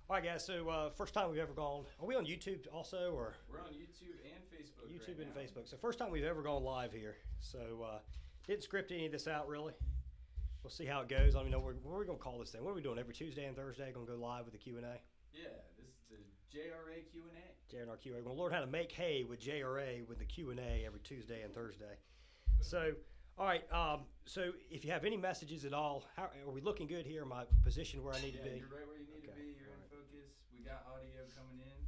All right, guys. So first time we've ever gone. Are we on YouTube also, or We're on YouTube and Facebook YouTube right and now. Facebook? So first time we've ever gone live here. So didn't script any of this out really. We'll see how it goes. I don't even know what are we gonna call this thing. What are we doing every Tuesday and Thursday? Gonna go live with the Q&A. Yeah, this is the JRA Q&A. JRA Q&A. We're gonna learn how to make hay with JRA with the Q&A every Tuesday and Thursday. So. All right. So if you have any messages at all, how are we looking good here? My position where I need to be. You're right where you need to Okay. be. You're All in right. focus. We got audio coming in.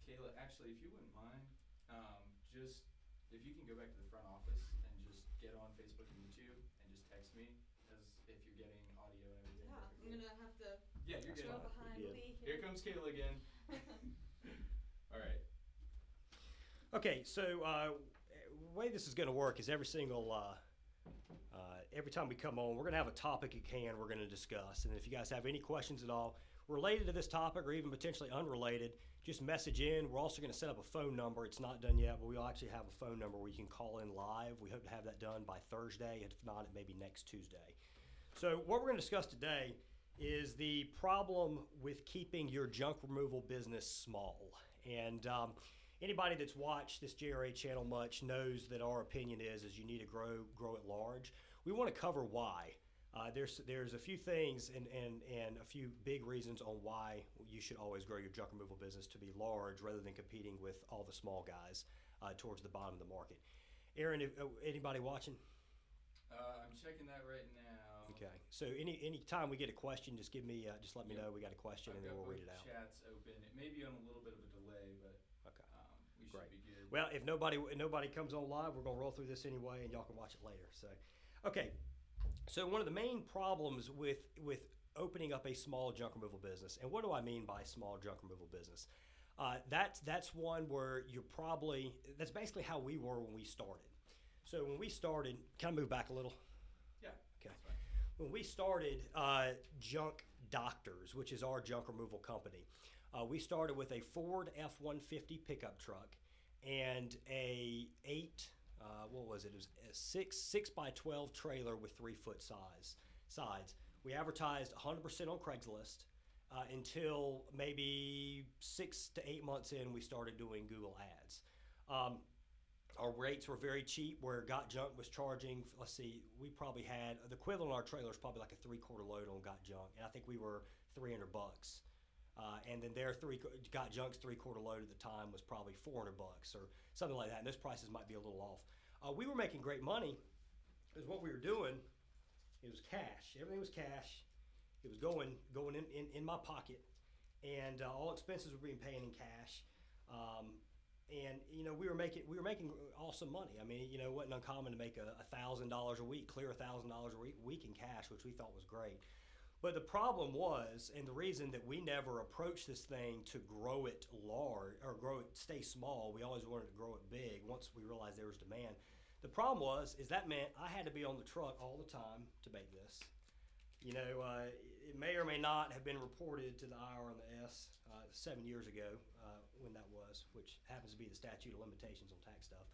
Kayla, actually, if you wouldn't mind, just if you can go back to the front office and just get on Facebook and YouTube and just text me as if you're getting audio and everything. Yeah, I'm gonna have to Yeah, you're good. go behind Good. Lee Here comes Kayla again. All right. Okay, so the way this is going to work is every time we come on, we're going to have a topic at hand we're going to discuss. And if you guys have any questions at all related to this topic or even potentially unrelated, just message in. We're also going to set up a phone number. It's not done yet, but we'll actually have a phone number where you can call in live. We hope to have that done by Thursday. If not, it may be next Tuesday. So what we're going to discuss today is the problem with keeping your junk removal business small. And anybody that's watched this JRA channel much knows that our opinion is you need to grow it large. We want to cover why. There's a few things and a few big reasons on why you should always grow your junk removal business to be large rather than competing with all the small guys towards the bottom of the market. Aaron, anybody watching? I'm checking that right now. Okay. So any time we get a question, just give me just let me know we got a question I've and then got we'll both read it out. chats open. It may be on a little bit of a delay, but Okay. we should Great. be good. Well, if nobody comes on live, we're gonna roll through this anyway, and y'all can watch it later. So, okay. So one of the main problems with opening up a small junk removal business, and what do I mean by small junk removal business? That's one where that's basically how we were when we started. So when we started, can I move back a little? Yeah. Okay. That's fine. When we started Junk Doctors, which is our junk removal company, we started with a Ford F-150 pickup truck and what was it? It was a 6x12 trailer with 3-foot sides. We advertised 100% on Craigslist until maybe 6 to 8 months in, we started doing Google ads. Our rates were very cheap, where Got Junk was charging, let's see, we probably had, the equivalent of our trailer is probably like a 3/4 load on Got Junk, and I think we were $300. And then Got Junk's 3/4 load at the time was probably $400 or something like that, and those prices might be a little off. We were making great money, because what we were doing, it was cash. Everything was cash. It was going in my pocket, and all expenses were being paid in cash. And we were making awesome money. I mean, it wasn't uncommon to make $1,000 a week, clear $1,000 a week in cash, which we thought was great. But the problem was, and the reason that we never approached this thing to grow it large or stay small, we always wanted to grow it big once we realized there was demand. The problem is that meant I had to be on the truck all the time to make this. It may or may not have been reported to the IR and the S 7 years ago when that was, which happens to be the statute of limitations on tax stuff.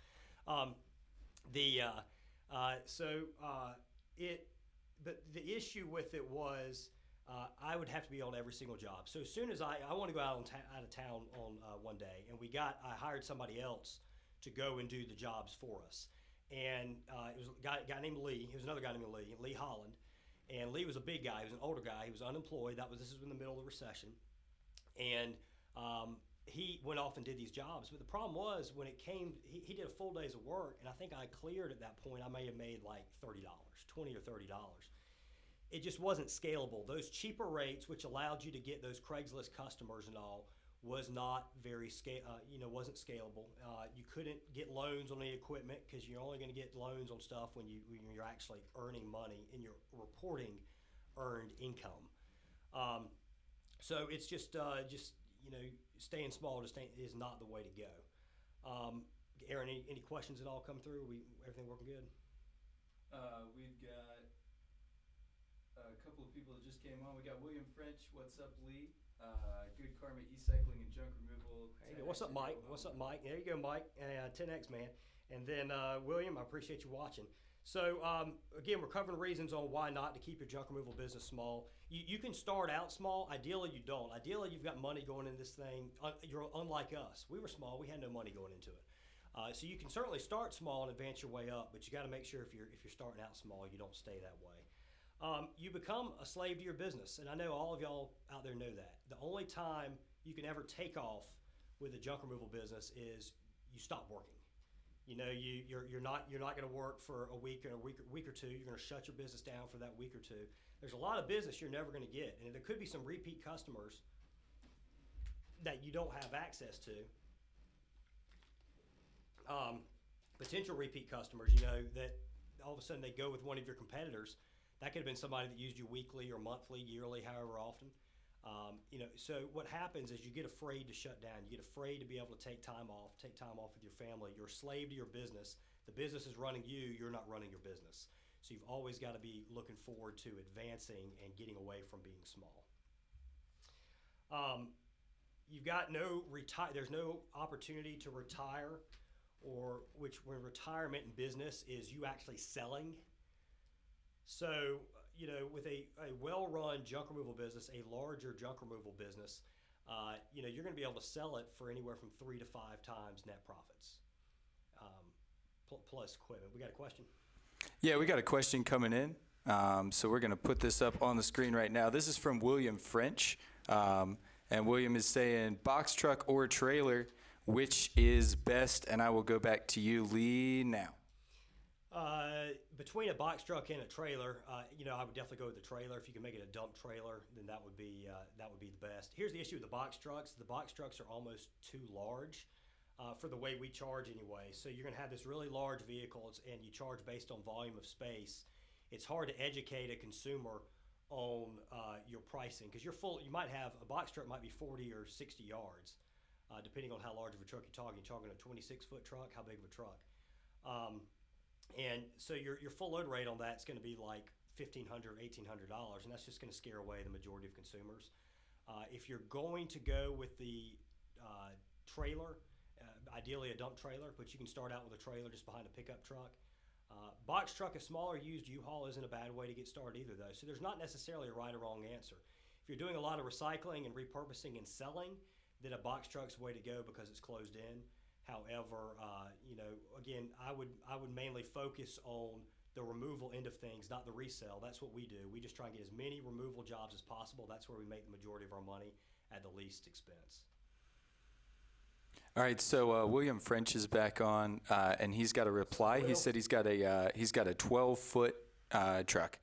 But the issue with it was I would have to be on every single job. So as soon as I want to go out of town on one day, and I hired somebody else to go and do the jobs for us, and it was a guy named Lee. He was another guy named Lee Holland. And Lee was a big guy. He was an older guy. He was unemployed. This was in the middle of the recession. And he went off and did these jobs. But the problem was when it came, he did a full days of work. And I think I cleared at that point, I may have made like $30, $20 or $30. It just wasn't scalable. Those cheaper rates, which allowed you to get those Craigslist customers and all, was not wasn't scalable. You couldn't get loans on the equipment because you're only going to get loans on stuff when you're actually earning money and you're reporting earned income. So it's just staying small is not the way to go. Aaron, any questions at all come through? Everything working good? We've got a couple of people that just came on. We got William French. What's up, Lee? Good Karma e-cycling and junk removal. Hey, what's up, Mike? There you go, Mike. 10X, man. And then William, I appreciate you watching. So again, we're covering reasons on why not to keep your junk removal business small. You can start out small. Ideally, you don't. Ideally, you've got money going into this thing. You're unlike us. We were small. We had no money going into it. So you can certainly start small and advance your way up, but you got to make sure if you're starting out small, you don't stay that way. You become a slave to your business, and I know all of y'all out there know that. The only time you can ever take off with a junk removal business is you stop working. You know, you're not going to work for a week or two. You're going to shut your business down for that week or two. There's a lot of business you're never going to get, and there could be some repeat customers that you don't have access to. Potential repeat customers, you know, that all of a sudden they go with one of your competitors. That could have been somebody that used you weekly or monthly, yearly, however often. You know, so what happens is you get afraid to shut down. You get afraid to be able to take time off with your family. You're a slave to your business. The business is running you. You're not running your business. So you've always got to be looking forward to advancing and getting away from being small. You've got there's no opportunity to retire, or when retirement in business is you actually selling. So, you know, with a well-run junk removal business, a larger junk removal business, you know, you're going to be able to sell it for anywhere from 3 to 5 times net profits, plus equipment. We got a question? Yeah, we got a question coming in. So we're going to put this up on the screen right now. This is from William French. And William is saying, box truck or trailer, which is best? And I will go back to you, Lee, now. Between a box truck and a trailer, you know, I would definitely go with the trailer. If you can make it a dump trailer, then that would be the best. Here's the issue with the box trucks. The box trucks are almost too large for the way we charge anyway. So you're going to have this really large vehicles, and you charge based on volume of space. It's hard to educate a consumer on your pricing because you might have a box truck might be 40 or 60 yards, depending on how large of a truck you're talking. You're talking a 26-foot truck. How big of a truck? And so your full load rate on that is going to be like $1,500, $1,800, and that's just going to scare away the majority of consumers. If you're going to go with the trailer, ideally a dump trailer, but you can start out with a trailer just behind a pickup truck. Box truck, a smaller used U-Haul isn't a bad way to get started either, though. So there's not necessarily a right or wrong answer. If you're doing a lot of recycling and repurposing and selling, then a box truck's the way to go because it's closed in. However, you know, again, I would mainly focus on the removal end of things, not the resale. That's what we do. We just try and get as many removal jobs as possible. That's where we make the majority of our money at the least expense. All right, so William French is back on, and he's got a reply. He said he's got a 12-foot truck.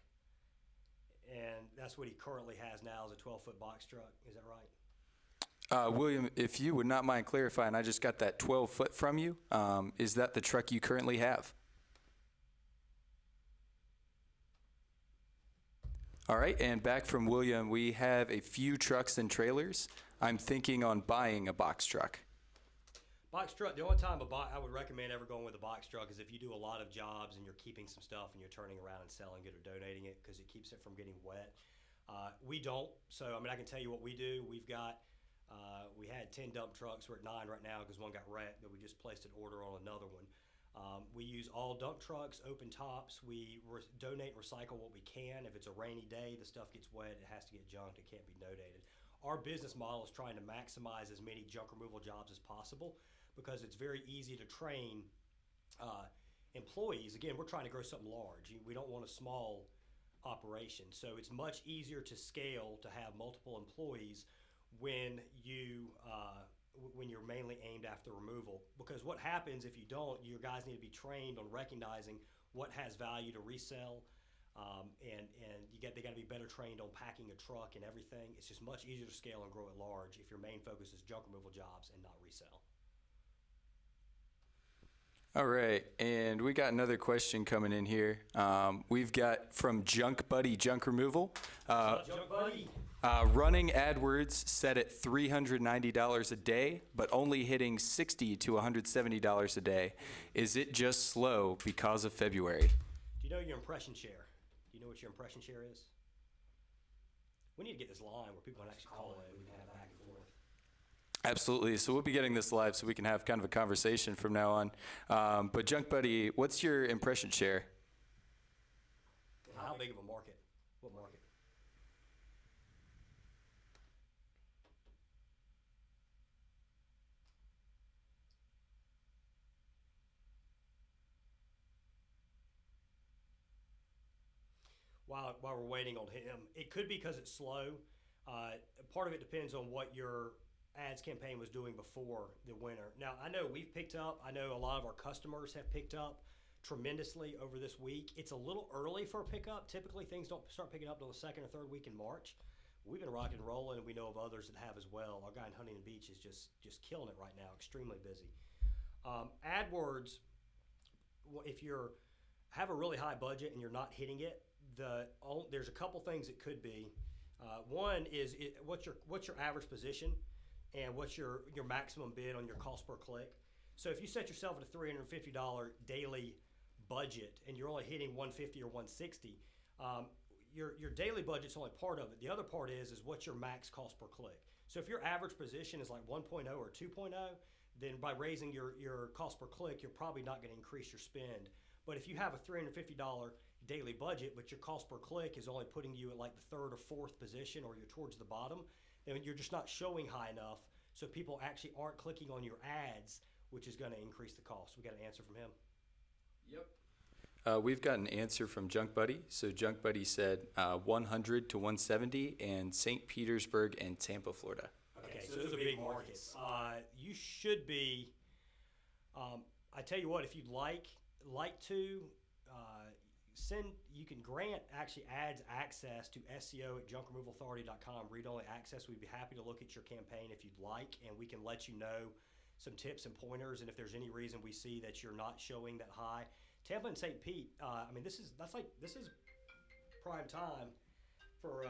And that's what he currently has now is a 12-foot box truck. Is that right? William, if you would not mind clarifying, I just got that 12-foot from you. Is that the truck you currently have? All right, and back from William, we have a few trucks and trailers. I'm thinking on buying a box truck. Box truck, the only time I would recommend ever going with a box truck is if you do a lot of jobs and you're keeping some stuff and you're turning around and selling it or donating it because it keeps it from getting wet. We don't, so I mean, I can tell you what we do. We had 10 dump trucks. We're at 9 right now because one got wrecked, but we just placed an order on another one. We use all dump trucks, open tops. We donate and recycle what we can. If it's a rainy day, the stuff gets wet, it has to get junked, it can't be donated. Our business model is trying to maximize as many junk removal jobs as possible because it's very easy to train employees. Again, we're trying to grow something large. We don't want a small operation. So it's much easier to scale to have multiple employees when you're mainly aimed after removal. Because what happens if you don't, your guys need to be trained on recognizing what has value to resell, and they got to be better trained on packing a truck and everything. It's just much easier to scale and grow it large if your main focus is junk removal jobs and not resell. All right, and we got another question coming in here. We've got from Junk Buddy Junk Removal. Junk Buddy. Running AdWords set at $390 a day, but only hitting $60 to $170 a day. Is it just slow because of February? Do you know your impression share? Do you know what your impression share is? We need to get this line where people can actually call in. We can have back and forth. Absolutely. So we'll be getting this live so we can have kind of a conversation from now on. But Junk Buddy, what's your impression share? How big of a market? What market? While we're waiting on him, it could be because it's slow. Part of it depends on what your ads campaign was doing before the winter. Now, I know we've picked up. I know a lot of our customers have picked up tremendously over this week. It's a little early for a pickup. Typically, things don't start picking up till the second or third week in March. We've been rocking and rolling, and we know of others that have as well. Our guy in Huntington Beach is just killing it right now, extremely busy. AdWords, if you're have a really high budget and you're not hitting it, there's a couple things it could be. One is what's your average position, and what's your maximum bid on your cost per click. So if you set yourself at a $350 daily budget and you're only hitting 150 or 160, your daily budget's only part of it. The other part is what's your max cost per click. So if your average position is like 1.0 or 2.0, then by raising your cost per click, you're probably not going to increase your spend. But if you have a $350 daily budget, but your cost per click is only putting you at like the third or fourth position, or you're towards the bottom, then you're just not showing high enough, so people actually aren't clicking on your ads, which is going to increase the cost. We got an answer from him. Yep. We've got an answer from Junk Buddy. So Junk Buddy said 100 to 170 in St. Petersburg and Tampa, Florida. Okay, so those are big markets. You should be. I tell you what, if you'd like to you can grant actually ads access to SEO at junkremovalauthority.com, read-only access. We'd be happy to look at your campaign if you'd like, and we can let you know some tips and pointers. And if there's any reason we see that you're not showing that high, Tampa and St. Pete. This is prime time for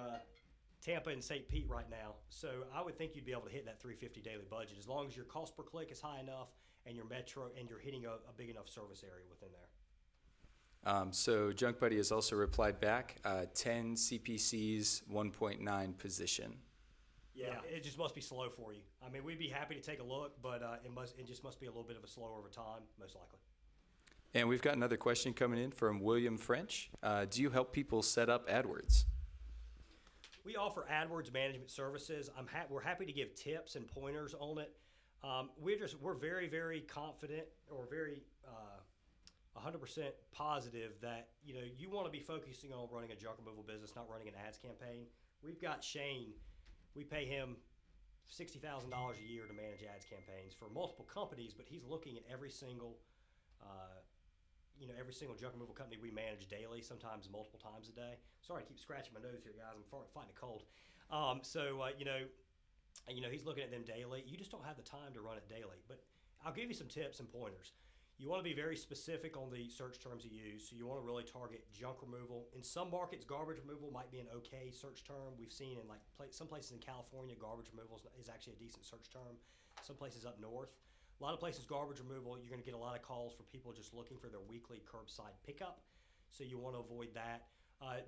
Tampa and St. Pete right now. So I would think you'd be able to hit that 350 daily budget as long as your cost per click is high enough and your metro and you're hitting a big enough service area within there. So Junk Buddy has also replied back, 10 CPCs, 1.9 position. Yeah, it just must be slow for you. I mean, we'd be happy to take a look, but it just must be a little bit of a slower over time, most likely. And we've got another question coming in from William French. Do you help people set up AdWords? We offer AdWords management services. We're happy to give tips and pointers on it. We're very, very confident, or very 100% positive that you want to be focusing on running a junk removal business, not running an ads campaign. We've got Shane. We pay him $60,000 a year to manage ads campaigns for multiple companies, but he's looking at every single junk removal company we manage daily, sometimes multiple times a day. Sorry, I keep scratching my nose here, guys. I'm fighting a cold. He's looking at them daily. You just don't have the time to run it daily. But I'll give you some tips and pointers. You want to be very specific on the search terms you use. So you want to really target junk removal. In some markets, garbage removal might be an okay search term. We've seen in some places in California, garbage removal is actually a decent search term. Some places up north. A lot of places, garbage removal, you're going to get a lot of calls for people just looking for their weekly curbside pickup. So you want to avoid that. I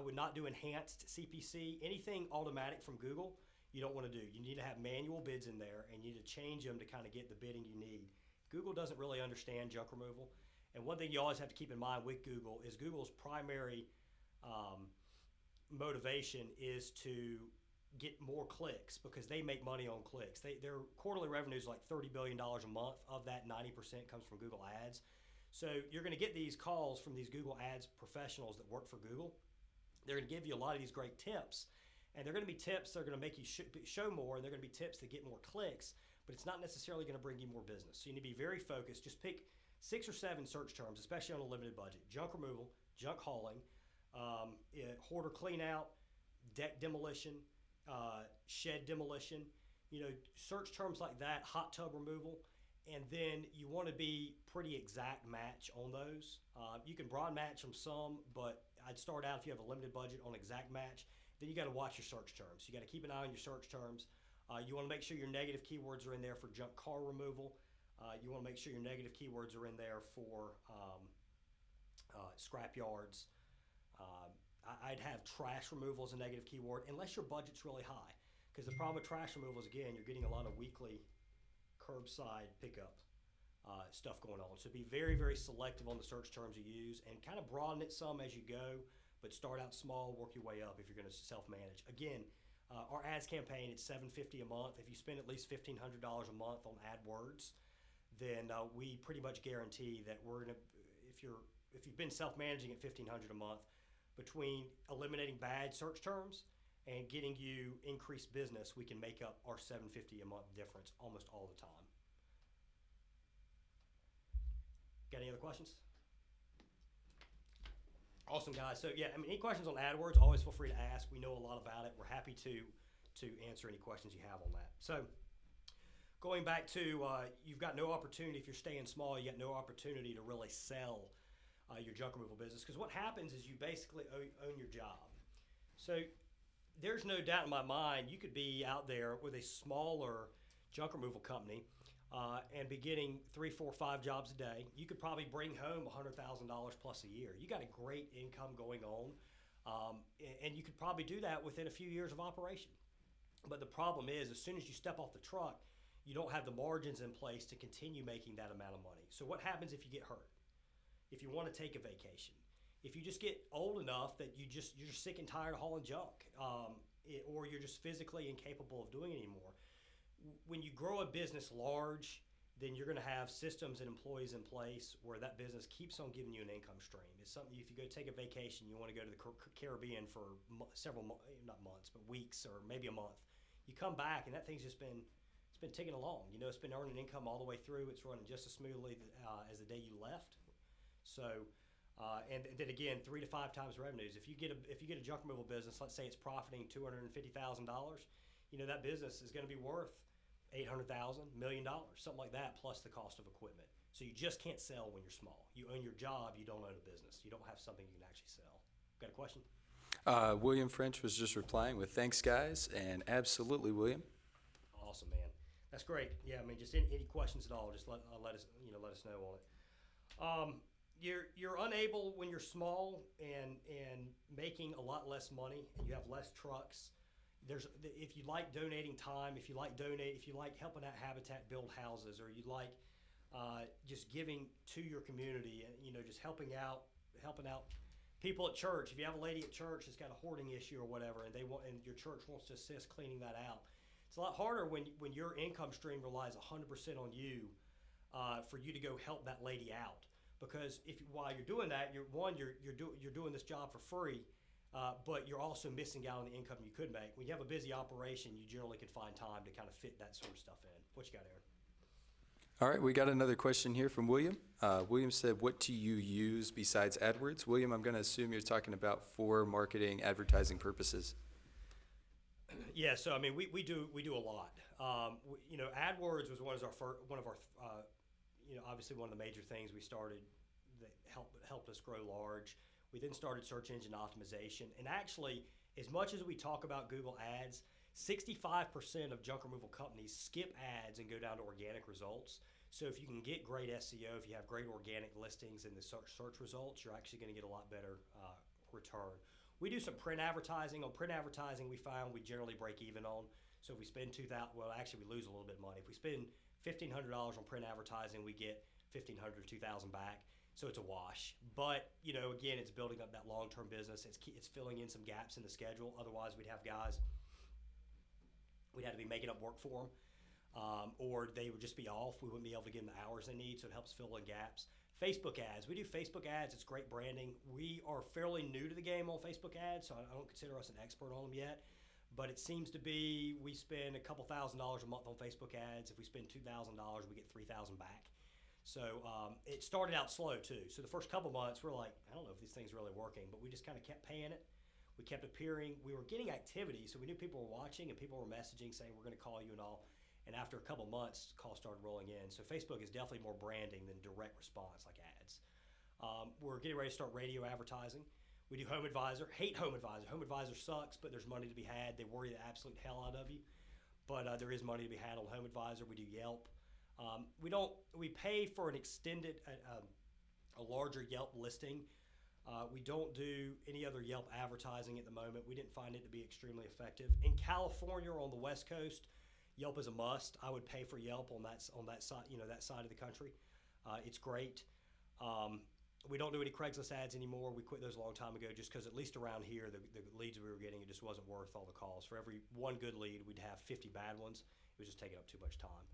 would not do enhanced CPC. Anything automatic from Google, you don't want to do. You need to have manual bids in there, and you need to change them to kind of get the bidding you need. Google doesn't really understand junk removal. And one thing you always have to keep in mind with Google is Google's primary motivation is to get more clicks, because they make money on clicks. Their quarterly revenue is like $30 billion a month. Of that, 90% comes from Google Ads. So you're going to get these calls from these Google Ads professionals that work for Google. They're going to give you a lot of these great tips, and they're going to be tips that are going to make you show more, and they're going to be tips that get more clicks, but it's not necessarily going to bring you more business. So you need to be very focused. Just pick 6 or 7 search terms, especially on a limited budget: junk removal, junk hauling, hoarder clean out, deck demolition, shed demolition, search terms like that, hot tub removal. And then you want to be pretty exact match on those. You can broad match them some, but I'd start out, if you have a limited budget, on exact match. Then you got to watch your search terms. You got to keep an eye on your search terms. You want to make sure your negative keywords are in there for junk car removal. You want to make sure your negative keywords are in there for scrap yards. I'd have trash removal as a negative keyword, unless your budget's really high. Because the problem with trash removal is, again, you're getting a lot of weekly curbside pickup. stuff going on. So be very, very selective on the search terms you use and kind of broaden it some as you go, but start out small, work your way up if you're going to self-manage. Again, our ads campaign, it's $750 a month. If you spend at least $1,500 a month on AdWords, then we pretty much guarantee that we're going to, if you've been self-managing at $1,500 a month, between eliminating bad search terms and getting you increased business, we can make up our $750 a month difference almost all the time. Got any other questions? Awesome, guys. So yeah, I mean, any questions on AdWords, always feel free to ask. We know a lot about it. We're happy to answer any questions you have on that. So going back to, you've got no opportunity, if you're staying small, you got no opportunity to really sell your junk removal business, because what happens is you basically own your job. So there's no doubt in my mind you could be out there with a smaller junk removal company and be getting 3, 4, 5 jobs a day. You could probably bring home $100,000 plus a year. You got a great income going on, and you could probably do that within a few years of operation. But the problem is, as soon as you step off the truck, you don't have the margins in place to continue making that amount of money. So what happens if you get hurt? If you want to take a vacation? If you just get old enough that you're just sick and tired of hauling junk, or you're just physically incapable of doing it anymore. When you grow a business large, then you're going to have systems and employees in place where that business keeps on giving you an income stream. It's something, if you go take a vacation, you want to go to the Caribbean for several, not months, but weeks or maybe a month. You come back and that thing's just been, it's been ticking along. You know, it's been earning income all the way through. It's running just as smoothly as the day you left. So, and then again, 3 to 5 times revenues. If you get a junk removal business, let's say it's profiting $250,000, you know, that business is going to be worth $800,000, $1 million, something like that, plus the cost of equipment. So you just can't sell when you're small. You own your job, you don't own a business. You don't have something you can actually sell. Got a question? William French was just replying with thanks, guys, and absolutely, William. Awesome, man. That's great. Yeah, I mean, just any questions at all, just let us know on it. You're unable when you're small and making a lot less money, and you have less trucks. If you like donating time, if you like helping out Habitat build houses, or you like just giving to your community, and you know, just helping out people at church. If you have a lady at church that's got a hoarding issue or whatever, and your church wants to assist cleaning that out, it's a lot harder when your income stream relies 100% on you for you to go help that lady out. Because while you're doing that, you're doing this job for free. But you're also missing out on the income you could make. When you have a busy operation, you generally could find time to kind of fit that sort of stuff in. What you got, Aaron? All right, we got another question here from William. William said, what do you use besides AdWords? William, I'm going to assume you're talking about for marketing, advertising purposes. Yeah, so I mean, we do a lot. You know, AdWords was one of our obviously one of the major things we started that helped us grow large. We then started search engine optimization. And actually, as much as we talk about Google Ads, 65% of junk removal companies skip ads and go down to organic results. So if you can get great SEO, if you have great organic listings in the search results, you're actually going to get a lot better return. We do some print advertising. On print advertising, we found we generally break even on. So if we spend $2,000, well, actually we lose a little bit of money. If we spend $1,500 on print advertising, we get $1,500 or $2,000 back. So it's a wash. But, you know, again, it's building up that long-term business. It's filling in some gaps in the schedule. Otherwise, we'd have guys, we'd have to be making up work for them. Or they would just be off. We wouldn't be able to give them the hours they need, so it helps fill in gaps. Facebook ads. We do Facebook ads. It's great branding. We are fairly new to the game on Facebook ads, so I don't consider us an expert on them yet. But it seems to be we spend a couple $1,000s a month on Facebook ads. If we spend $2,000, we get $3,000 back. So it started out slow too. So the first couple months we're like, I don't know if this thing's really working, but we just kind of kept paying it. We kept appearing. We were getting activity, so we knew people were watching and people were messaging saying we're going to call you and all. And after a couple months, calls started rolling in. So Facebook is definitely more branding than direct response like ads. We're getting ready to start radio advertising. We do Home Advisor. Hate Home Advisor. Home Advisor sucks, but there's money to be had. They worry the absolute hell out of you, but there is money to be had on Home Advisor. We do Yelp. We pay for an extended, a larger Yelp listing. We don't do any other Yelp advertising at the moment. We didn't find it to be extremely effective. In California or on the West Coast, Yelp is a must. I would pay for Yelp on that side, you know, that side of the country. It's great. We don't do any Craigslist ads anymore. We quit those a long time ago just because at least around here, the leads we were getting, it just wasn't worth all the calls. For every one good lead, we'd have 50 bad ones. It was just taking up too much time.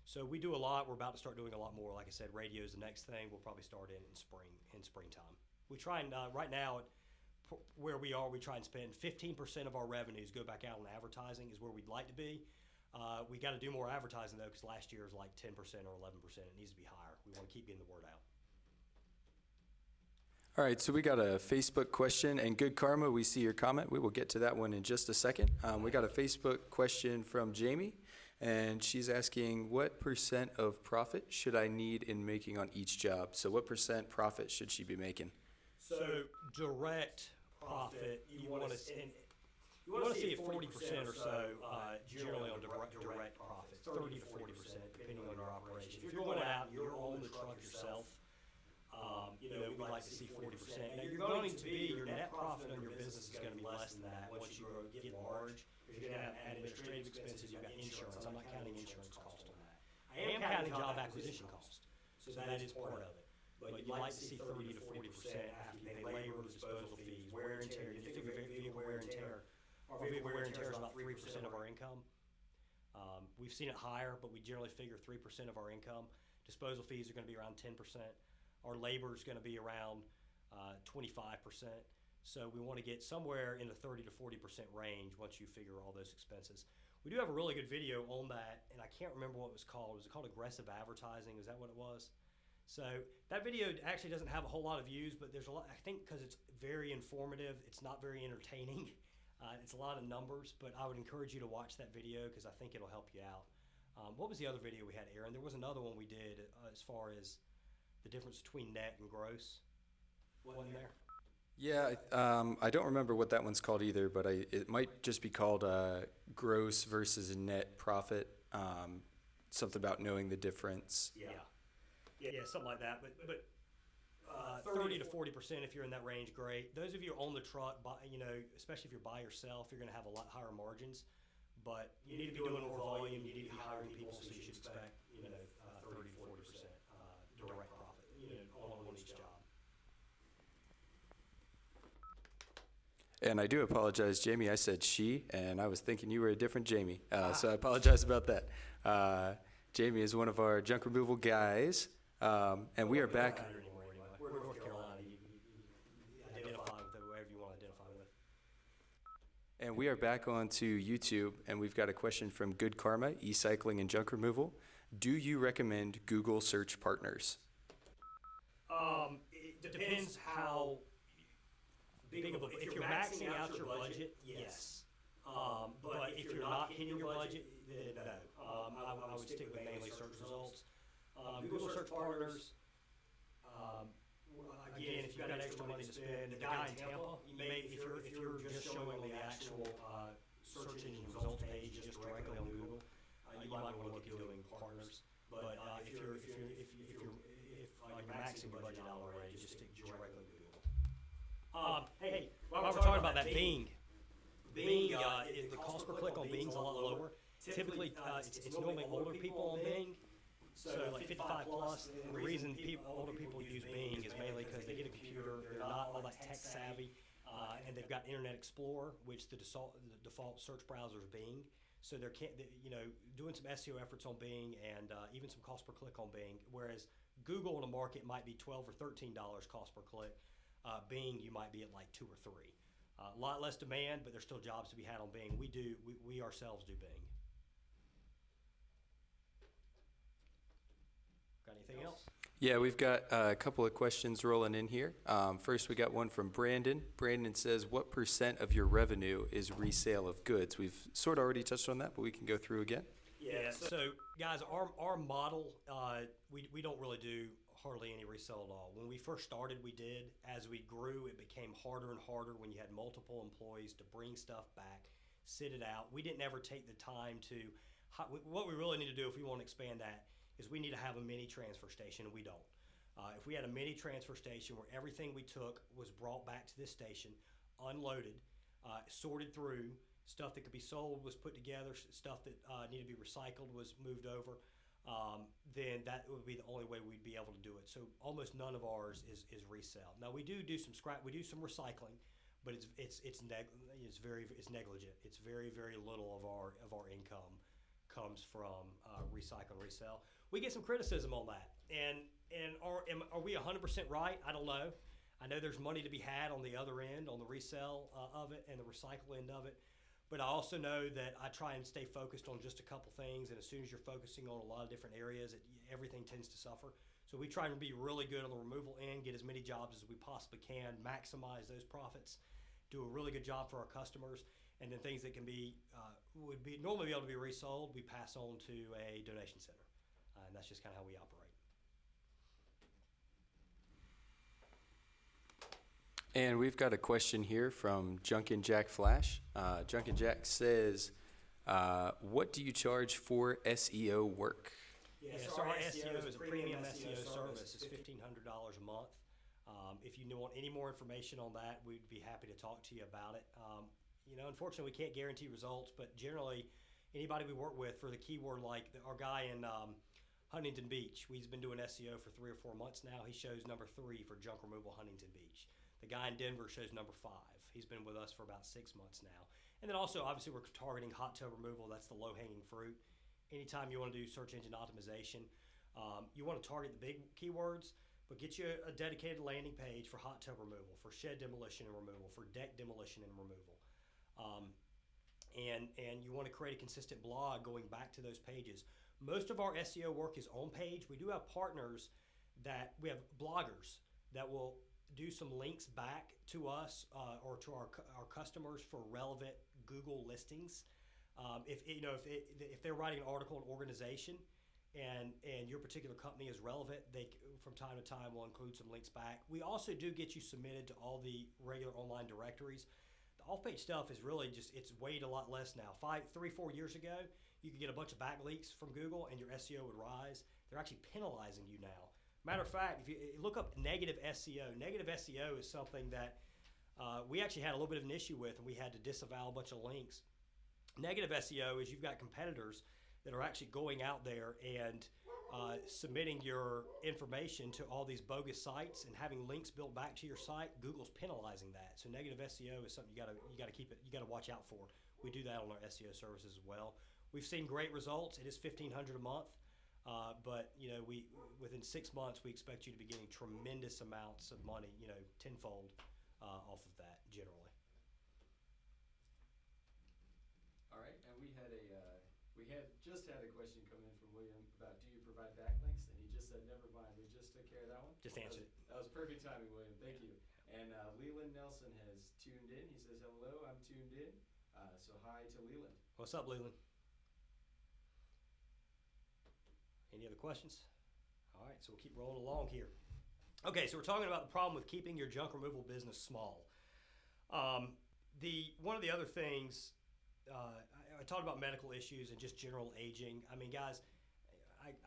So we do a lot. We're about to start doing a lot more. Like I said, radio is the next thing. We'll probably start in springtime. We try and right now, where we are, we try and spend 15% of our revenues go back out on advertising is where we'd like to be. We got to do more advertising though, because last year was like 10% or 11%. It needs to be higher. We want to keep getting the word out. All right, so we got a Facebook question, and Good Karma, we see your comment. We will get to that one in just a second. We got a Facebook question from Jamie, and she's asking, what percent of profit should I need in making on each job? So what percent profit should she be making? So direct profit, you want to see at 40% or so, generally on direct profit, 30 to 40%, depending on your operation. If you're going out and you're on the truck yourself, we'd like to see 40%. Now, you're going to be, your net profit on your business is going to be less than that once you get large. You're going to have administrative expenses, you've got insurance. I'm not counting insurance cost on that. I am counting job acquisition cost, so that is part of it. But you'd like to see 30 to 40% after you pay labor, disposal fees, wear and tear. You figure vehicle wear and tear. Our vehicle wear and tear is about 3% of our income. We've seen it higher, but we generally figure 3% of our income. Disposal fees are going to be around 10%. Our labor is going to be around 25%. So we want to get somewhere in the 30 to 40% range once you figure all those expenses. We do have a really good video on that, and I can't remember what it was called. Was it called Aggressive Advertising? Is that what it was? So that video actually doesn't have a whole lot of views, but there's a lot, I think because it's very informative, it's not very entertaining. It's a lot of numbers, but I would encourage you to watch that video because I think it'll help you out. What was the other video we had, Aaron? There was another one we did as far as the difference between net and gross. Wasn't there? Yeah, I don't remember what that one's called either, but it might just be called gross versus net profit. Something about knowing the difference. Yeah, something like that. But 30 to 40% if you're in that range, great. Those of you on the truck, especially if you're by yourself, you're going to have a lot higher margins. But you need to be doing more volume. You need to be hiring people, so you should expect 30 to 40% direct profit on each job. And I do apologize, Jamie. I said she, and I was thinking you were a different Jamie. So I apologize about that. Jamie is one of our junk removal guys, and we are back. We're North Carolina. You identify with whoever you want to identify with. And we are back onto YouTube, and we've got a question from Good Karma, e-cycling and junk removal. Do you recommend Google search partners? It depends how big of a, if you're maxing out your budget, yes. But if you're not hitting your budget, then no. I would stick with mainly search results. Google search partners, again, if you've got extra money to spend, the guy in Tampa, if you're just showing on the actual search engine results page just directly on Google, you might want to look at doing partners. But if you're maxing your budget out already, just stick directly with Google. Hey, while we're talking about that Bing, the cost per click on Bing's a lot lower. Typically, it's normally older people on Bing, so like 55 plus. And the reason older people use Bing is mainly because they get a computer, they're not all that tech savvy, and they've got Internet Explorer, which the default search browser is Bing. So they're doing some SEO efforts on Bing and even some cost per click on Bing, whereas Google in a market might be $12 or $13 cost per click. Bing, you might be at like 2 or 3. A lot less demand, but there's still jobs to be had on Bing. We ourselves do Bing. Got anything else? Yeah, we've got a couple of questions rolling in here. First, we got one from Brandon. Brandon says, what percent of your revenue is resale of goods? We've sort of already touched on that, but we can go through again. Yeah, so guys, our model, we don't really do hardly any resale at all. When we first started, we did. As we grew, it became harder and harder when you had multiple employees to bring stuff back, sit it out. We didn't ever take the time to, what we really need to do if we want to expand that is we need to have a mini transfer station, and we don't. If we had a mini transfer station where everything we took was brought back to this station, unloaded, sorted through, stuff that could be sold was put together, stuff that needed to be recycled was moved over, then that would be the only way we'd be able to do it. So almost none of ours is resale. Now we do some scrap, we do some recycling, but it's negligent. It's very little of our income comes from recycle and resell. We get some criticism on that, and are we 100% right? I don't know. I know there's money to be had on the other end, on the resell of it and the recycle end of it. But I also know that I try and stay focused on just a couple things, and as soon as you're focusing on a lot of different areas, everything tends to suffer. So we try to be really good on the removal end, get as many jobs as we possibly can, maximize those profits, do a really good job for our customers, and then things that can would normally be able to be resold, we pass on to a donation center, and that's just kind of how we operate. And we've got a question here from Junkin Jack Flash. Junkin Jack says, what do you charge for SEO work? Yeah, so our SEO is a premium SEO service. It's $1,500 a month. If you want any more information on that, we'd be happy to talk to you about it. Unfortunately, we can't guarantee results, but generally, anybody we work with for the keyword, like our guy in Huntington Beach, he's been doing SEO for 3 or 4 months now. He shows number 3 for junk removal Huntington Beach. The guy in Denver shows number 5. He's been with us for about 6 months now. And then also, obviously, we're targeting hot tub removal. That's the low-hanging fruit. Anytime you want to do search engine optimization, you want to target the big keywords, but get you a dedicated landing page for hot tub removal, for shed demolition and removal, for deck demolition and removal. And you want to create a consistent blog going back to those pages. Most of our SEO work is on page. We do have partners we have bloggers that will do some links back to us or to our customers for relevant Google listings. If they're writing an article, an organization, and your particular company is relevant, they from time to time will include some links back. We also do get you submitted to all the regular online directories. The off-page stuff is really it's weighed a lot less now. 3-4 years ago, you could get a bunch of backlinks from Google and your SEO would rise. They're actually penalizing you now. Matter of fact, if you look up negative SEO is something that we actually had a little bit of an issue with, and we had to disavow a bunch of links. Negative SEO is you've got competitors that are actually going out there and submitting your information to all these bogus sites and having links built back to your site. Google's penalizing that. So negative SEO is something you got to watch out for. We do that on our SEO services as well. We've seen great results. It is $1,500 a month. But within 6 months, we expect you to be getting tremendous amounts of money, tenfold off of that generally. All right, and we just had a question come in from William about, do you provide backlinks? And he just said, never mind, we just took care of that one. Just answered it. That was perfect timing, William. Thank you. And Leland Nelson has tuned in. He says, hello, I'm tuned in. So hi to Leland. What's up, Leland? Any other questions? All right, so we'll keep rolling along here. Okay, so we're talking about the problem with keeping your junk removal business small. One of the other things, I talked about medical issues and just general aging. I mean, guys,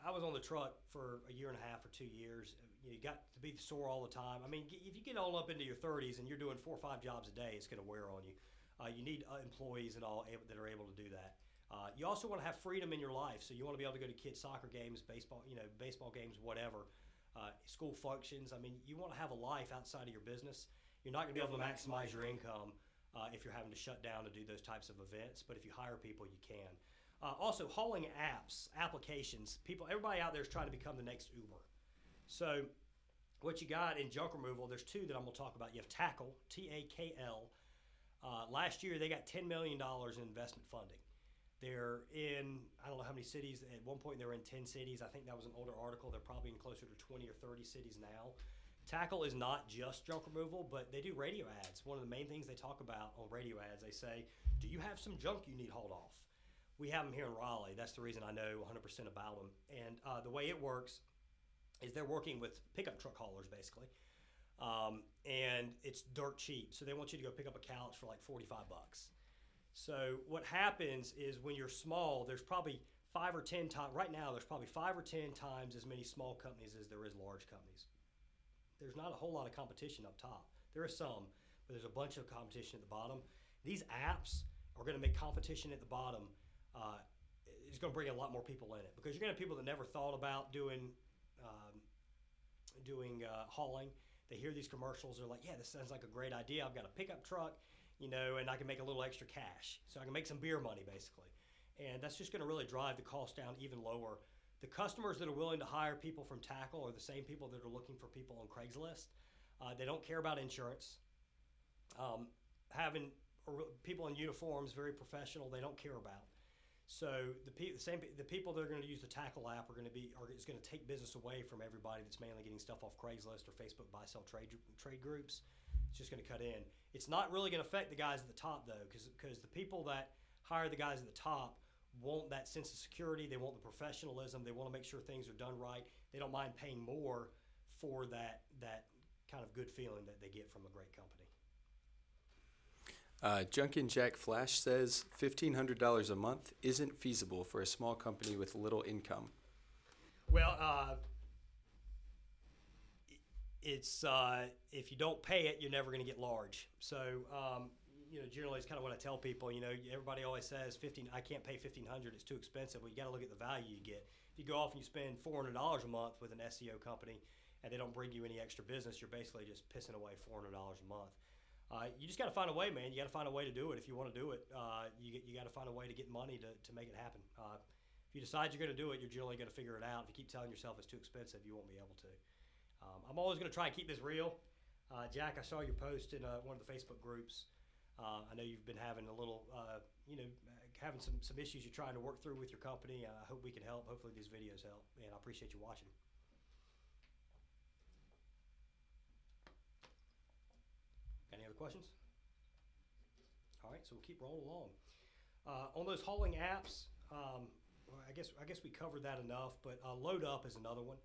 I was on the truck for a year and a half or 2 years. You got to be sore all the time. I mean, if you get all up into your 30s and you're doing 4 or 5 jobs a day, it's going to wear on you. You need employees and all that are able to do that. You also want to have freedom in your life, so you want to be able to go to kids' soccer games, baseball games, whatever, school functions. I mean, you want to have a life outside of your business. You're not going to be able to maximize your income if you're having to shut down to do those types of events, but if you hire people, you can. Also, hauling applications. Everybody out there is trying to become the next Uber. So what you got in junk removal, there's 2 that I'm going to talk about. You have Tackle, T-A-K-L. Last year, they got $10 million in investment funding. They're in, I don't know how many cities. At one point, they were in 10 cities. I think that was an older article. They're probably in closer to 20 or 30 cities now. Tackle is not just junk removal, but they do radio ads. One of the main things they talk about on radio ads, they say, do you have some junk you need hauled off? We have them here in Raleigh. That's the reason I know 100% about them. And the way it works is they're working with pickup truck haulers, basically. And it's dirt cheap. So they want you to go pick up a couch for like $45. So what happens is when you're small, there's probably 5 or 10 times, right now there's probably 5 or 10 times as many small companies as there is large companies. There's not a whole lot of competition up top. There is some, but there's a bunch of competition at the bottom. These apps are going to make competition at the bottom is going to bring a lot more people in it, because you're going to have people that never thought about um, doing hauling. They hear these commercials, they're like, yeah, this sounds like a great idea. I've got a pickup truck, and I can make a little extra cash. So I can make some beer money, basically. And that's just going to really drive the cost down even lower. The customers that are willing to hire people from Tackle are the same people that are looking for people on Craigslist. They don't care about insurance. Having people in uniforms, very professional, they don't care about. So the people that are going to use the Tackle app is going to take business away from everybody that's mainly getting stuff off Craigslist or Facebook buy sell trade groups. It's just going to cut in. It's not really going to affect the guys at the top though, because the people that hire the guys at the top want that sense of security. They want the professionalism. They want to make sure things are done right. They don't mind paying more for that kind of good feeling that they get from a great company. Junkin Jack Flash says $1,500 a month isn't feasible for a small company with little income. Well, it's if you don't pay it, you're never going to get large. So generally, it's kind of what I tell people. Everybody always says I can't pay $1,500. It's too expensive. Well, you got to look at the value you get. If you go off and you spend $400 a month with an SEO company, and they don't bring you any extra business, you're basically just pissing away $400 a month. You just got to find a way, man. You got to find a way to do it. If you want to do it, you got to find a way to get money to make it happen. If you decide you're going to do it, you're generally going to figure it out. If you keep telling yourself it's too expensive, you won't be able to. I'm always going to try and keep this real. Jack, I saw your post in one of the Facebook groups. I know you've been having a little, having some issues you're trying to work through with your company. I hope we can help. Hopefully these videos help, and I appreciate you watching. Any other questions? All right, so we'll keep rolling along. On those hauling apps, I guess we covered that enough, but Load Up is another one.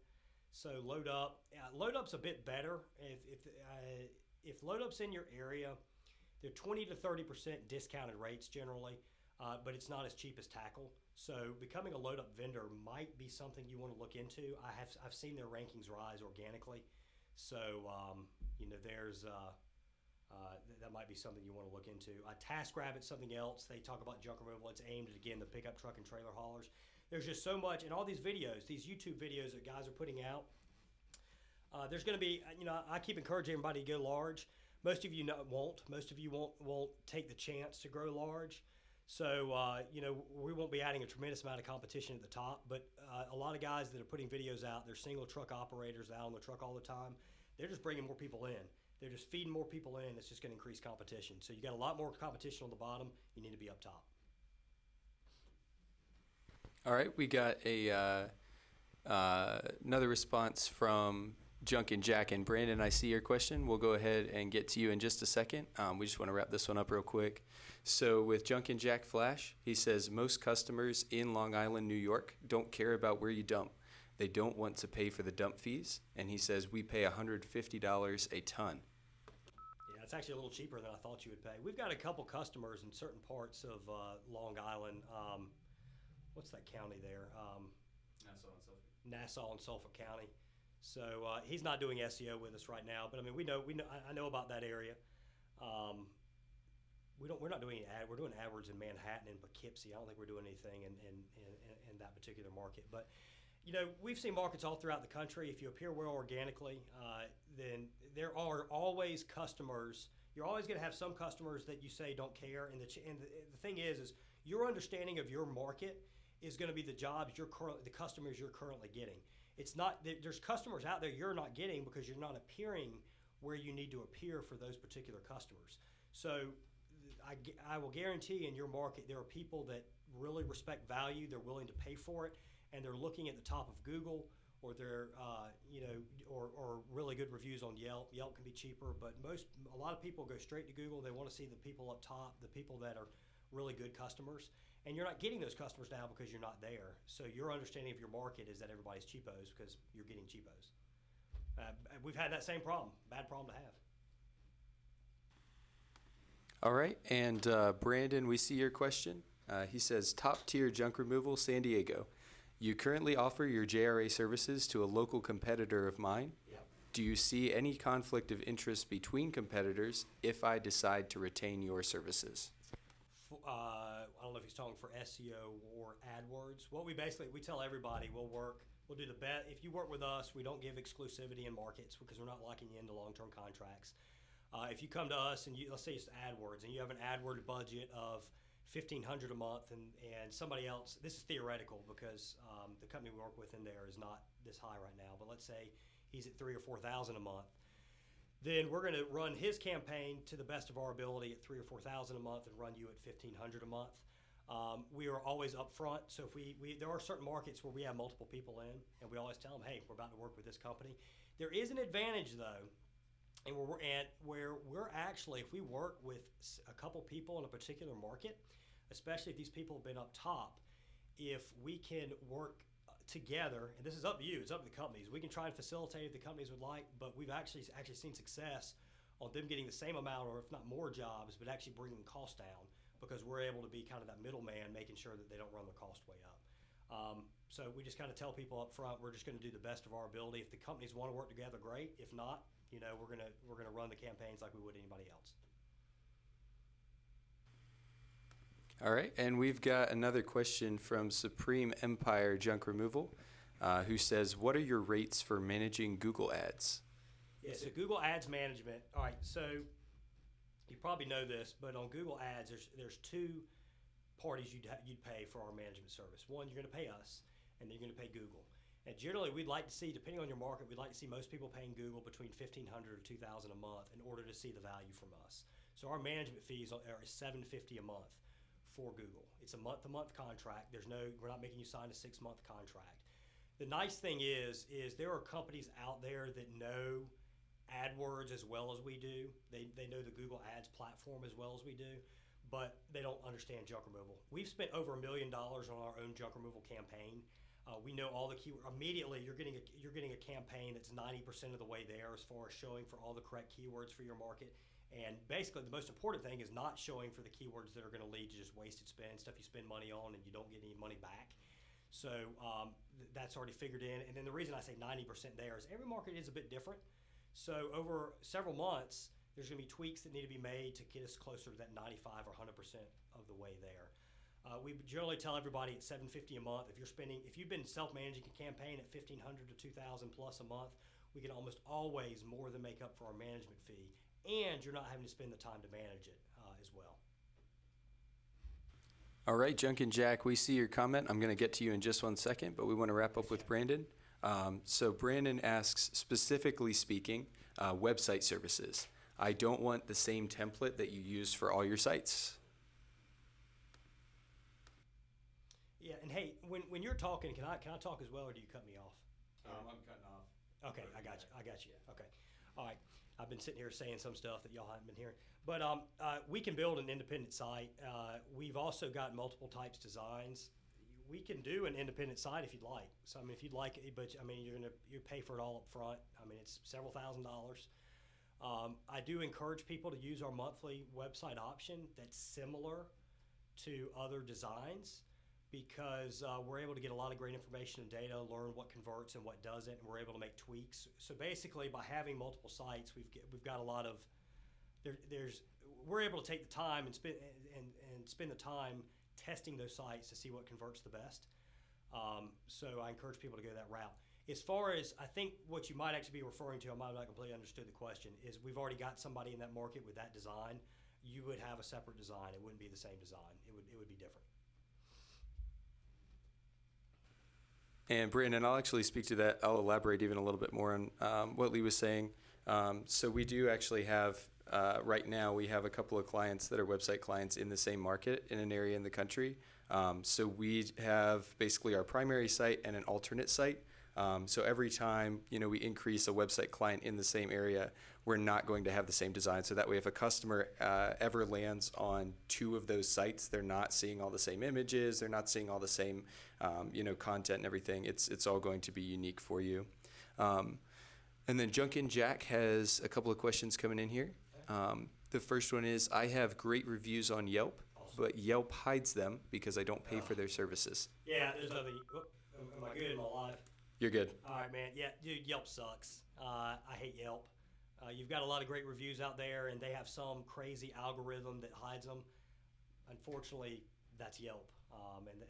So Load Up's a bit better. If Load Up's in your area, they're 20 to 30% discounted rates generally, but it's not as cheap as Tackle. So becoming a Load Up vendor might be something you want to look into. I've seen their rankings rise organically, so that might be something you want to look into. TaskRabbit's something else. They talk about junk removal. It's aimed at, again, the pickup truck and trailer haulers. There's just so much, and all these videos, these YouTube videos that guys are putting out, there's going to be, I keep encouraging everybody to go large. Most of you won't. Most of you won't take the chance to grow large. So, we won't be adding a tremendous amount of competition at the top, but a lot of guys that are putting videos out, they're single truck operators out on the truck all the time. They're just bringing more people in. They're just feeding more people in. It's just going to increase competition. So you got a lot more competition on the bottom. You need to be up top. All right, we got another response from Junkin Jack. And Brandon, I see your question. We'll go ahead and get to you in just a second. We just want to wrap this one up real quick. So with Junkin Jack Flash, he says most customers in Long Island, New York, don't care about where you dump. They don't want to pay for the dump fees. And he says we pay $150 a ton. Yeah, it's actually a little cheaper than I thought you would pay. We've got a couple customers in certain parts of Long Island. What's that county there? Nassau and Suffolk County. So he's not doing SEO with us right now, but I mean I know about that area. We're not doing ad. We're doing AdWords in Manhattan and Poughkeepsie. I don't think we're doing anything in that particular market. But we've seen markets all throughout the country. If you appear well organically, then there are always customers. You're always going to have some customers that you say don't care. And the thing is your understanding of your market is going to be the customers you're currently getting. It's not there's customers out there you're not getting because you're not appearing where you need to appear for those particular customers. So I will guarantee in your market there are people that really respect value. They're willing to pay for it, and they're looking at the top of Google, or they're or really good reviews on Yelp. Yelp can be cheaper, but a lot of people go straight to Google. They want to see the people up top, the people that are really good customers. And you're not getting those customers now because you're not there. So your understanding of your market is that everybody's cheapos because you're getting cheapos. We've had that same problem. Bad problem to have. All right, and Brandon, we see your question. He says, top tier junk removal, San Diego. You currently offer your JRA services to a local competitor of mine. Yep. Do you see any conflict of interest between competitors if I decide to retain your services? I don't know if he's talking for SEO or AdWords. What we tell everybody, we'll do the best. If you work with us, we don't give exclusivity in markets because we're not locking you into long-term contracts. If you come to us and let's say it's AdWords and you have an AdWords budget of $1,500 a month and somebody else, this is theoretical because the company we work with in there is not this high right now, but let's say he's at $3,000 or $4,000 a month, then we're going to run his campaign to the best of our ability at $3,000 or $4,000 a month and run you at $1,500 a month. We are always upfront, so if there are certain markets where we have multiple people in, and we always tell them, hey, we're about to work with this company. There is an advantage though, and where we're actually, if we work with a couple people in a particular market, especially if these people have been up top, if we can work together, and this is up to you, it's up to the companies. We can try and facilitate if the companies would like, but we've actually seen success on them getting the same amount or if not more jobs, but actually bringing costs down because we're able to be kind of that middleman, making sure that they don't run the cost way up. So we just kind of tell people up front, we're just going to do the best of our ability. If the companies want to work together, great. If not, we're gonna run the campaigns like we would anybody else. All right, and we've got another question from Supreme Empire Junk Removal, who says, what are your rates for managing Google Ads? Yeah, so Google Ads management. All right, so you probably know this, but on Google Ads, there's two parties you'd pay for our management service. One, you're going to pay us, and then you're going to pay Google. And generally, we'd like to see, depending on your market, we'd like to see most people paying Google between $1,500 or $2,000 a month in order to see the value from us. So our management fees are $750 a month for Google. It's a month-to-month contract. We're not making you sign a 6-month contract. The nice thing is there are companies out there that know AdWords as well as we do. They know the Google Ads platform as well as we do, but they don't understand junk removal. We've spent over $1 million on our own junk removal campaign. We know all the keywords. Immediately, you're getting a campaign that's 90% of the way there as far as showing for all the correct keywords for your market. And basically, the most important thing is not showing for the keywords that are going to lead to just wasted spend, stuff you spend money on and you don't get any money back. So that's already figured in. And then the reason I say 90% there is every market is a bit different. So over several months, there's going to be tweaks that need to be made to get us closer to that 95 or 100% of the way there. We generally tell everybody at $750 a month. If you've been self-managing a campaign at $1,500 to $2,000 plus a month, we can almost always more than make up for our management fee, and you're not having to spend the time to manage it as well. All right, Junk and Jack, we see your comment. I'm going to get to you in just 1 second, but we want to wrap up with Brandon. So Brandon asks, specifically speaking, website services. I don't want the same template that you use for all your sites. Yeah, and hey, when you're talking, can I talk as well, or do you cut me off? I'm cutting off. Okay, I got you. Okay, all right. I've been sitting here saying some stuff that y'all haven't been hearing, but we can build an independent site. We've also got multiple types designs. We can do an independent site if you'd like. So I mean, if you'd like it, but I mean, you pay for it all up front. I mean, it's several $1,000s. I do encourage people to use our monthly website option that's similar to other designs, because we're able to get a lot of great information and data, learn what converts and what doesn't, and we're able to make tweaks. So basically, by having multiple sites, we've got a lot of we're able to take the time and spend the time testing those sites to see what converts the best. So I encourage people to go that route. As far as, I think what you might actually be referring to, I might not completely understood the question, is we've already got somebody in that market with that design. You would have a separate design. It wouldn't be the same design. It would be different. And Brandon, I'll actually speak to that. I'll elaborate even a little bit more on what Lee was saying. So we do actually have, right now, we have a couple of clients that are website clients in the same market in an area in the country. So we have basically our primary site and an alternate site. So every time, we increase a website client in the same area, we're not going to have the same design. So that way, if a customer ever lands on 2 of those sites, they're not seeing all the same images, they're not seeing all the same, content and everything. It's all going to be unique for you. And then Junkin Jack has a couple of questions coming in here. The first one is, I have great reviews on Yelp, but Yelp hides them because I don't pay for their services. Yeah, there's nothing. Am I good? Am I live? You're good. All right, man. Yeah, dude, Yelp sucks. I hate Yelp. You've got a lot of great reviews out there, and they have some crazy algorithm that hides them. unfortunately, that's Yelp,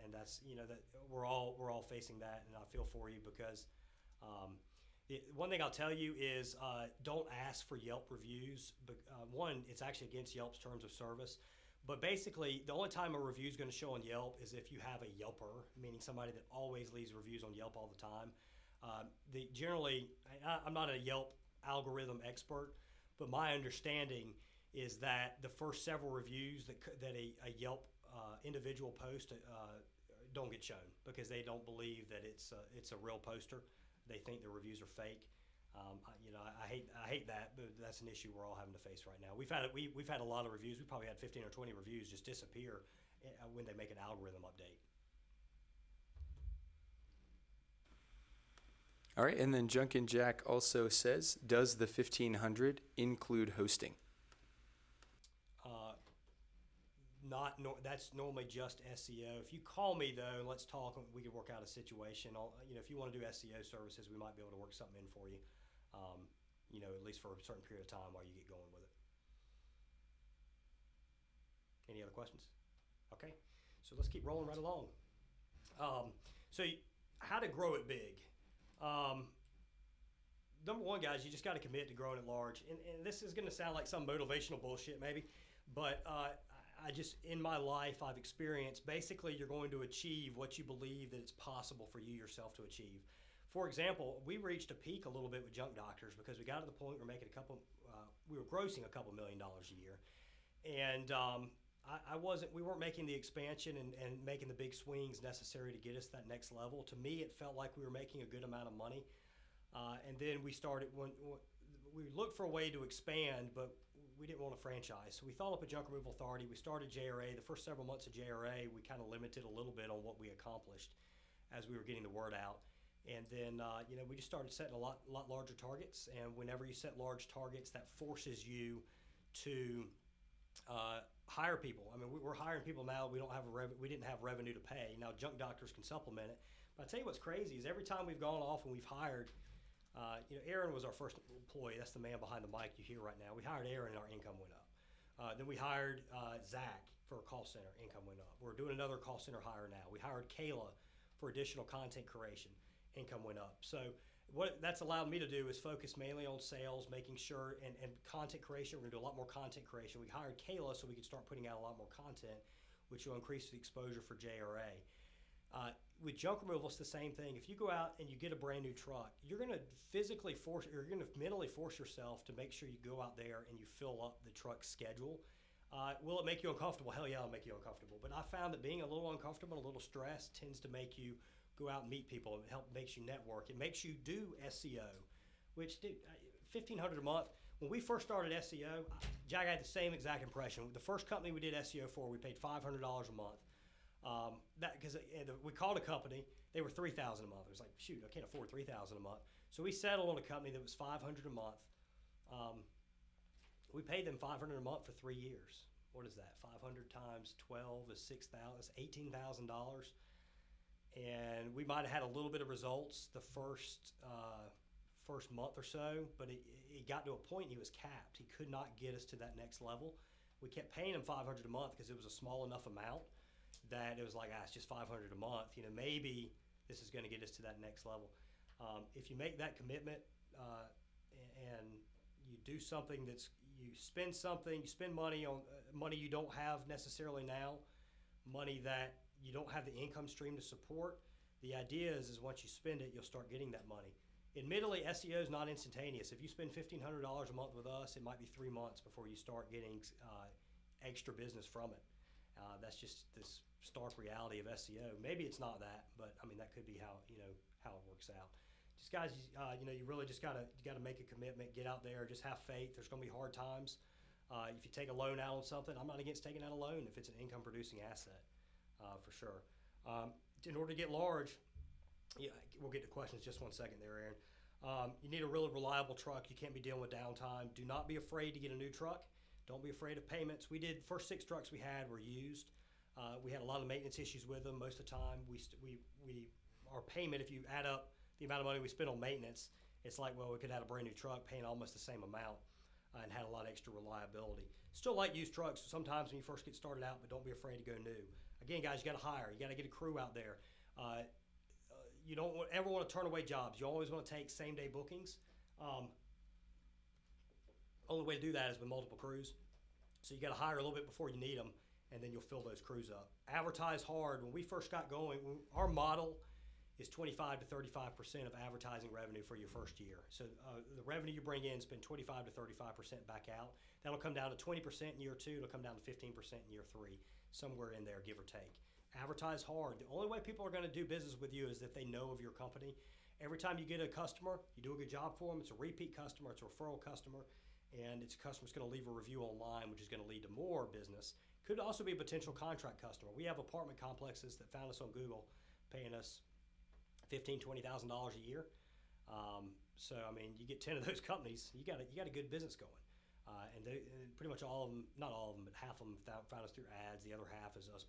and that's that we're all facing that, and I feel for you because one thing I'll tell you is don't ask for Yelp reviews. But one, it's actually against Yelp's terms of service. But basically, the only time a review is going to show on Yelp is if you have a Yelper, meaning somebody that always leaves reviews on Yelp all the time. Generally, I'm not a Yelp algorithm expert, but my understanding is that the first several reviews that a Yelp individual post don't get shown because they don't believe that it's a real poster. They think the reviews are fake. I hate that, but that's an issue we're all having to face right now. We've had a lot of reviews. We probably had 15 or 20 reviews just disappear when they make an algorithm update. All right, and then Junkin Jack also says, does the 1500 include hosting? That's normally just SEO. If you call me though, let's talk. We can work out a situation. If you want to do SEO services, we might be able to work something in for you. At least for a certain period of time while you get going with it. Any other questions? Okay, so let's keep rolling right along. How to grow it big. Number one, guys, you just got to commit to growing it large. And this is going to sound like some motivational bullshit maybe, but in my life, I've experienced basically you're going to achieve what you believe that it's possible for you yourself to achieve. For example, we reached a peak a little bit with junk doctors because we got to the point we were grossing a couple $1 million a year. And we weren't making the expansion and making the big swings necessary to get us that next level. To me, it felt like we were making a good amount of money. And then we started, when we looked for a way to expand, but we didn't want a franchise. So we thought up a junk removal authority. We started JRA. The first several months of JRA, we kind of limited a little bit on what we accomplished as we were getting the word out. And then, we just started setting a lot larger targets. And whenever you set large targets, that forces you to hire people. I mean, we're hiring people now. We didn't have revenue to pay. Now, junk doctors can supplement it. But I tell you what's crazy is every time we've gone off and we've hired, Aaron was our first employee. That's the man behind the mic you hear right now. We hired Aaron and our income went up. Then we hired Zach for a call center. Income went up. We're doing another call center hire now. We hired Kayla for additional content creation. Income went up. So what that's allowed me to do is focus mainly on sales, making sure, and content creation. We're going to do a lot more content creation. We hired Kayla so we could start putting out a lot more content, which will increase the exposure for JRA. With junk removal, it's the same thing. If you go out and you get a brand new truck, you're going to mentally force yourself to make sure you go out there and you fill up the truck schedule. Will it make you uncomfortable? Hell yeah, it'll make you uncomfortable. But I found that being a little uncomfortable, a little stressed tends to make you go out and meet people. It makes you network. It makes you do SEO, which 1,500 a month. When we first started SEO, Jack had the same exact impression. The first company we did SEO for, we paid $500 a month. Because we called a company, they were $3,000 a month. It was like, shoot, I can't afford $3,000 a month. So we settled on a company that was $500 a month. We paid them $500 a month for 3 years. What is that? 500 times 12 is $6,000. That's $18,000. And we might have had a little bit of results the first month or so, but it got to a point he was capped. He could not get us to that next level. We kept paying him $500 a month because it was a small enough amount that it was like, it's just $500 a month. Maybe this is going to get us to that next level. If you make that commitment and you do something you spend money on money you don't have necessarily now, money that you don't have the income stream to support. The idea is once you spend it, you'll start getting that money. Admittedly, SEO is not instantaneous. If you spend $1,500 a month with us, it might be 3 months before you start getting extra business from it. That's just this stark reality of SEO. Maybe it's not that, but I mean that could be how it works out. Just guys, you really just gotta make a commitment. Get out there. Just have faith. There's gonna be hard times. If you take a loan out on something, I'm not against taking out a loan if it's an income producing asset, for sure. In order to get large, we'll get to questions just 1 second there, Aaron. You need a really reliable truck. You can't be dealing with downtime. Do not be afraid to get a new truck. Don't be afraid of payments. We did first 6 trucks we had were used. We had a lot of maintenance issues with them. Most of the time, our payment, if you add up the amount of money we spent on maintenance, it's like, well, we could have a brand new truck paying almost the same amount. and had a lot of extra reliability. Still like used trucks sometimes when you first get started out, but don't be afraid to go new. Again, guys, you got to hire. You got to get a crew out there. You don't ever want to turn away jobs. You always want to take same-day bookings. Only way to do that is with multiple crews. So you got to hire a little bit before you need them, and then you'll fill those crews up. Advertise hard. When we first got going, our model is 25 to 35% of advertising revenue for your first year. So the revenue you bring in, spend 25 to 35% back out. That'll come down to 20% in year 2. It'll come down to 15% in year 3, somewhere in there, give or take. Advertise hard. The only way people are going to do business with you is if they know of your company. Every time you get a customer, you do a good job for them. It's a repeat customer. It's a referral customer. And it's a customer that's going to leave a review online, which is going to lead to more business. Could also be a potential contract customer. We have apartment complexes that found us on Google, paying us $15,000, $20,000 a year. So I mean, you get 10 of those companies, you got a good business going. And pretty much all of them, not all of them, but half of them found us through ads. The other half is us,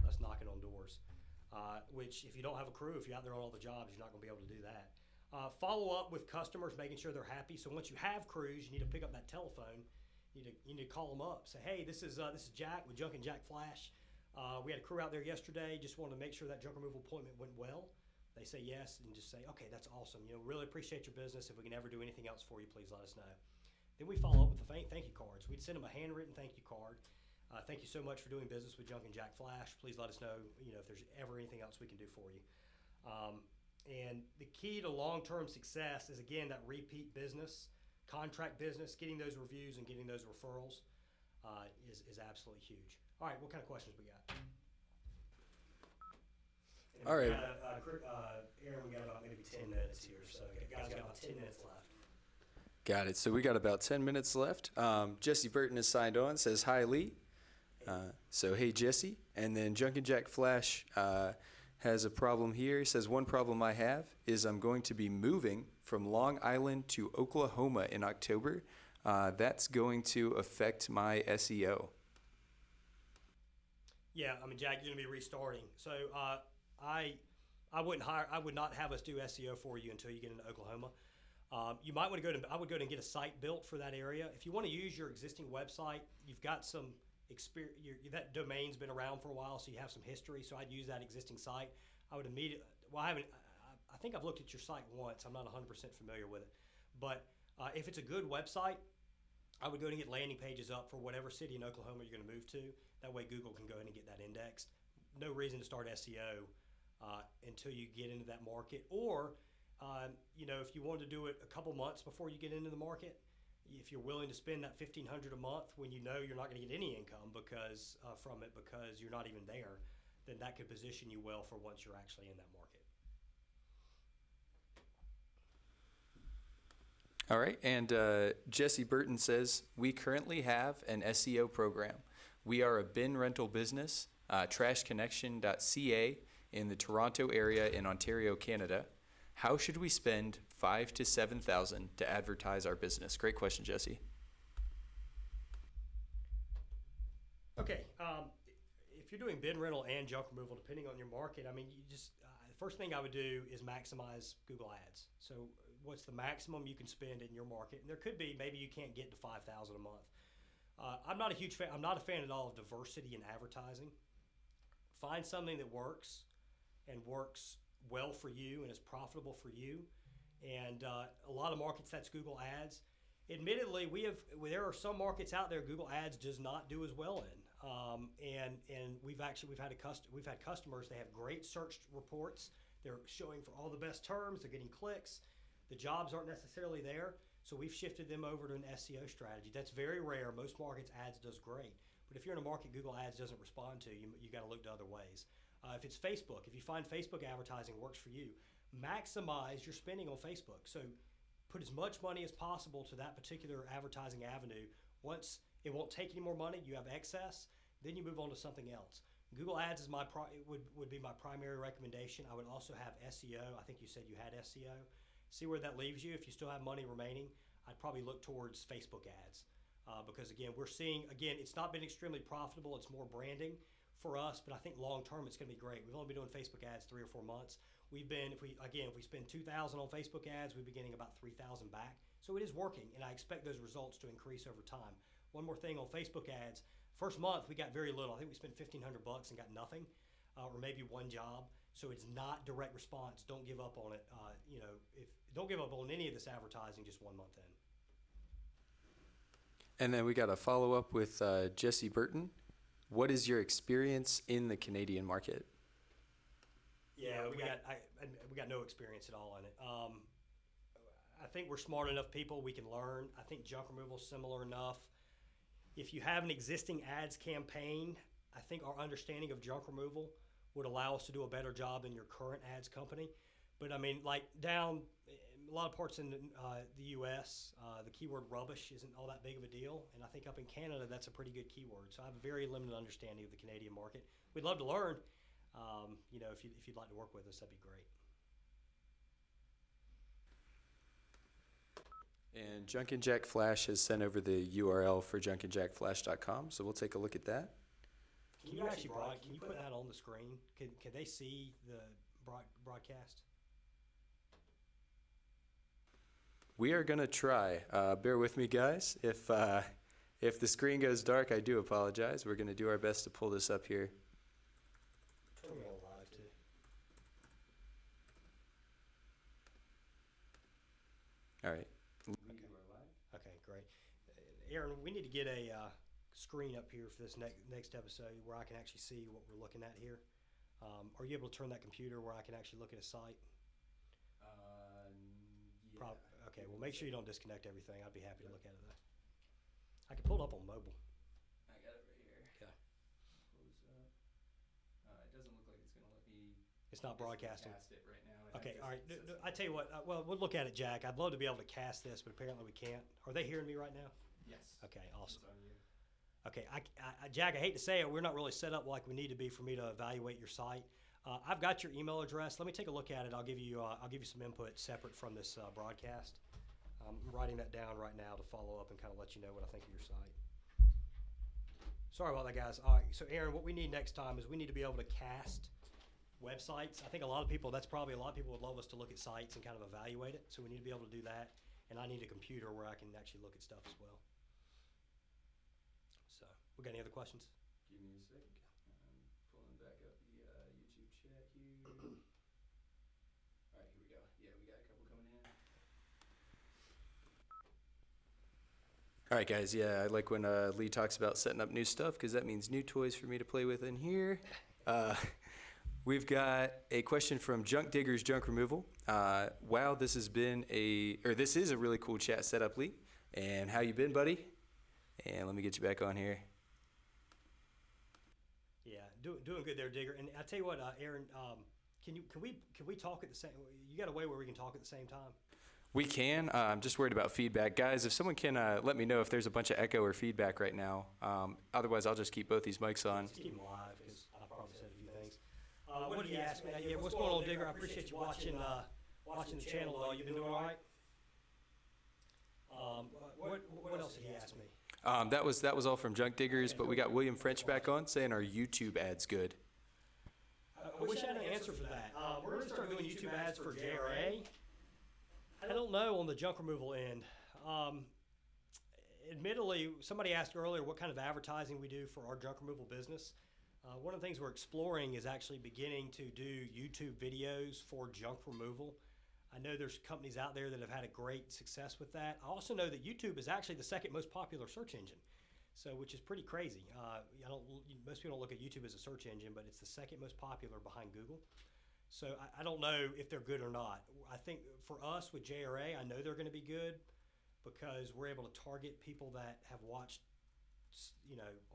us knocking on doors. Which, if you don't have a crew, if you're out there on all the jobs, you're not going to be able to do that. Follow up with customers, making sure they're happy. So once you have crews, you need to pick up that telephone. You need to call them up. Say, hey, this is Jack with Junk and Jack Flash. We had a crew out there yesterday. Just wanted to make sure that junk removal appointment went well. They say yes, and just say, okay, that's awesome. Really appreciate your business. If we can ever do anything else for you, please let us know. Then we follow up with the thank you cards. We'd send them a handwritten thank you card. Thank you so much for doing business with Junk and Jack Flash. Please let us know, if there's ever anything else we can do for you. And the key to long-term success is, again, that repeat business, contract business, getting those reviews and getting those referrals is absolutely huge. All right, what kind of questions we got? And All right. Aaron, we got about maybe 10 minutes here, so guys got about 10 minutes left. Got it. So we got about 10 minutes left. Jesse Burton is signed on, says, hi, Lee. So, hey, Jesse. And then Junk and Jack Flash has a problem here. He says, one problem I have is I'm going to be moving from Long Island to Oklahoma in October. That's going to affect my SEO. Yeah, I mean, Jack, you're going to be restarting. So I would not have us do SEO for you until you get into Oklahoma. You might want to I would go and get a site built for that area. If you want to use your existing website, you've got some experience, that domain's been around for a while, so you have some history. So I'd use that existing site. I would immediately, I think I've looked at your site once. I'm not 100% familiar with it. But if it's a good website, I would go and get landing pages up for whatever city in Oklahoma you're going to move to. That way Google can go ahead and get that indexed. No reason to start SEO until you get into that market. Or, if you wanted to do it a couple months before you get into the market, if you're willing to spend that $1,500 a month when you know you're not going to get any income from it because you're not even there, then that could position you well for once you're actually in that market. All right. And Jesse Burton says, we currently have an SEO program. We are a bin rental business, trashconnection.ca in the Toronto area in Ontario, Canada. How should we spend $5,000 to $7,000 to advertise our business? Great question, Jesse. Okay, if you're doing bin rental and junk removal, depending on your market, I mean, you just the first thing I would do is maximize Google Ads. So, what's the maximum you can spend in your market? And there could be, maybe you can't get to $5,000 a month. I'm not a huge fan. I'm not a fan at all of diversity in advertising. Find something that works and works well for you and is profitable for you. And a lot of markets, that's Google Ads. Admittedly, there are some markets out there Google Ads does not do as well in. And we've had customers. They have great search reports. They're showing for all the best terms. They're getting clicks. The jobs aren't necessarily there. So we've shifted them over to an SEO strategy. That's very rare. Most markets, Ads does great. But if you're in a market Google Ads doesn't respond to, you got to look to other ways. If it's Facebook, if you find Facebook advertising works for you, maximize your spending on Facebook. So put as much money as possible to that particular advertising avenue. Once it won't take any more money, you have excess, then you move on to something else. Google Ads is would be my primary recommendation. I would also have SEO. I think you said you had SEO. See where that leaves you. If you still have money remaining, I'd probably look towards Facebook ads because, again, we're seeing, it's not been extremely profitable. It's more branding for us, but I think long term it's going to be great. We've only been doing Facebook ads 3 or 4 months. If we spend $2,000 on Facebook ads, we'd be getting about $3,000 back So it is working, and I expect those results to increase over time. One more thing on Facebook ads. First month we got very little. I think we spent $1,500 and got nothing, or maybe one job. So it's not direct response. Don't give up on it. If don't give up on any of this advertising just 1 month in. And then we got a follow up with Jesse Burton. What is your experience in the Canadian market? Yeah, we got no experience at all in it. I think we're smart enough people. We can learn. I think junk removal is similar enough. If you have an existing ads campaign, I think our understanding of junk removal would allow us to do a better job in your current ads company. But I mean, like down a lot of parts in the U.S., the keyword rubbish isn't all that big of a deal. And I think up in Canada, that's a pretty good keyword. So I have a very limited understanding of the Canadian market. We'd love to learn. If you'd like to work with us, that'd be great. And Junkin Jack Flash has sent over the URL for junkinjackflash.com, so we'll take a look at that. Can you put that on the screen? Can they see the broadcast? We are gonna try. Bear with me, guys. If the screen goes dark, I do apologize. We're gonna do our best to pull this up here. Turn me on live too. All right. Okay, great. Aaron, we need to get a screen up here for this next episode where I can actually see what we're looking at here. Are you able to turn that computer where I can actually look at a site? Yeah. Okay, well, make sure you don't disconnect everything. I'd be happy to look at it, though. I can pull it up on mobile. I got it right here. Okay. Close up. It doesn't look like it's going to let me. It's not broadcasting. Cast it right now. Okay, all right. I tell you what, well, we'll look at it, Jack. I'd love to be able to cast this, but apparently we can't. Are they hearing me right now? Yes. Okay, awesome. It's on you. Okay, Jack, I hate to say it, we're not really set up like we need to be for me to evaluate your site. I've got your email address. Let me take a look at it. I'll give you some input separate from this broadcast. I'm writing that down right now to follow up and kind of let you know what I think of your site. Sorry about that, guys. All right, so Aaron, what we need next time is we need to be able to cast websites. I think a lot of people would love us to look at sites and kind of evaluate it. So we need to be able to do that. And I need a computer where I can actually look at stuff as well. So, we got any other questions? Give me a sec. I'm pulling back up the YouTube chat here. All right, here we go. Yeah, we got a couple coming in. All right, guys. Yeah, I like when Lee talks about setting up new stuff because that means new toys for me to play with in here. We've got a question from Junk Diggers Junk Removal. Wow, this is a really cool chat setup, Lee. And how you been, buddy? And let me get you back on here. Yeah, doing good there, Digger. And I tell you what, Aaron, can we talk at the same? You got a way where we can talk at the same time? We can. I'm just worried about feedback, guys. If someone can let me know if there's a bunch of echo or feedback right now. Otherwise, I'll just keep both these mics on. Just keep them live because I probably said a few things. What did he ask me? Yeah, what's going on, Digger? I appreciate you watching the channel. Though you been doing all right? What else did he ask me? That was all from Junk Diggers, but we got William French back on saying our YouTube ad's good. I wish I had an answer for that. We're going to start doing YouTube ads for JRA. I don't know on the junk removal end. Admittedly, somebody asked earlier what kind of advertising we do for our junk removal business. One of the things we're exploring is actually beginning to do YouTube videos for junk removal. I know there's companies out there that have had a great success with that. I also know that YouTube is actually the second most popular search engine, so which is pretty crazy. Most people don't look at YouTube as a search engine, but it's the second most popular behind Google. So I don't know if they're good or not. I think for us with JRA, I know they're going to be good because we're able to target people that have watched,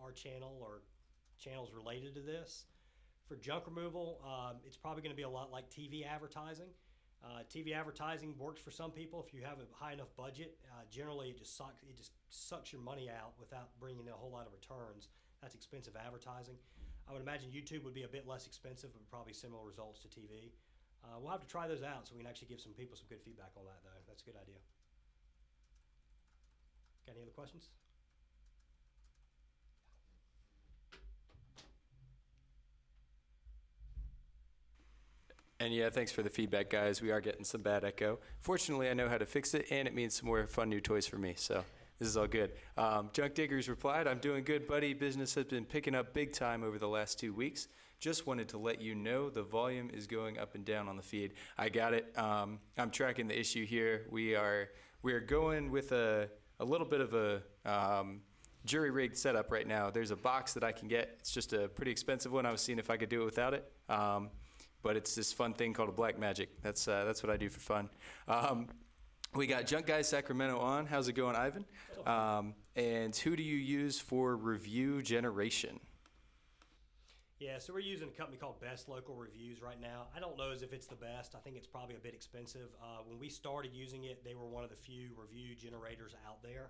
our channel or channels related to this. For junk removal, it's probably going to be a lot like TV advertising. TV advertising works for some people if you have a high enough budget. Generally, it just sucks your money out without bringing in a whole lot of returns. That's expensive advertising. I would imagine YouTube would be a bit less expensive, but probably similar results to TV. We'll have to try those out so we can actually give some people some good feedback on that, though. That's a good idea. Got any other questions? And yeah, thanks for the feedback, guys. We are getting some bad echo. Fortunately, I know how to fix it, and it means some more fun new toys for me. So this is all good. Junk Diggers replied, "I'm doing good, buddy. Business has been picking up big time over the last 2 weeks. Just wanted to let you know the volume is going up and down on the feed." I got it. I'm tracking the issue here. We are going with a little bit of a jury rigged setup right now. There's a box that I can get. It's just a pretty expensive one. I was seeing if I could do it without it. But it's this fun thing called a black magic. That's what I do for fun. We got Junk Guy Sacramento on. How's it going, Ivan? And who do you use for review generation? Yeah, so we're using a company called Best Local Reviews right now. I don't know as if it's the best. I think it's probably a bit expensive. When we started using it, they were one of the few review generators out there.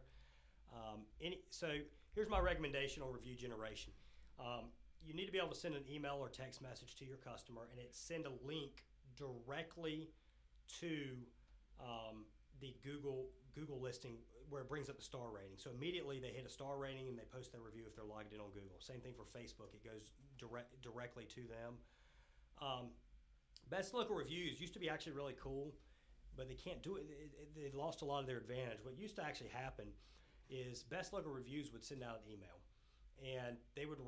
So here's my recommendation on review generation. You need to be able to send an email or text message to your customer, and send a link directly to the Google listing where it brings up the star rating. So immediately they hit a star rating and they post their review if they're logged in on Google. Same thing for Facebook. It goes directly to them. Best Local Reviews used to be actually really cool, but they can't do it. They lost a lot of their advantage. What used to actually happen is Best Local Reviews would send out an email, and they would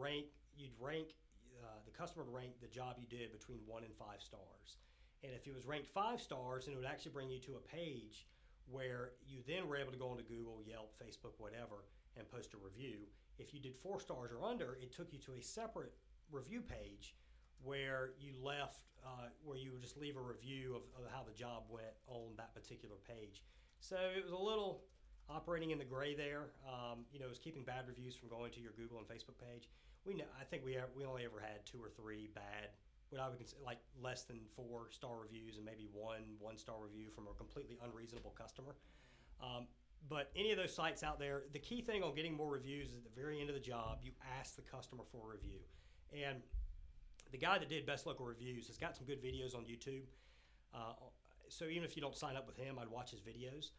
the customer would rank the job you did between 1 and 5 stars. And if it was ranked 5 stars, then it would actually bring you to a page where you then were able to go onto Google, Yelp, Facebook, whatever, and post a review. If you did 4 stars or under, it took you to a separate review page where you would just leave a review of how the job went on that particular page. So it was a little operating in the gray there. It was keeping bad reviews from going to your Google and Facebook page. I think we only ever had 2 or 3 bad, what I would consider like less than 4-star reviews, and maybe one-star review from a completely unreasonable customer. But any of those sites out there, the key thing on getting more reviews is at the very end of the job, you ask the customer for a review. And the guy that did Best Local Reviews has got some good videos on YouTube. So even if you don't sign up with him, I'd watch his videos.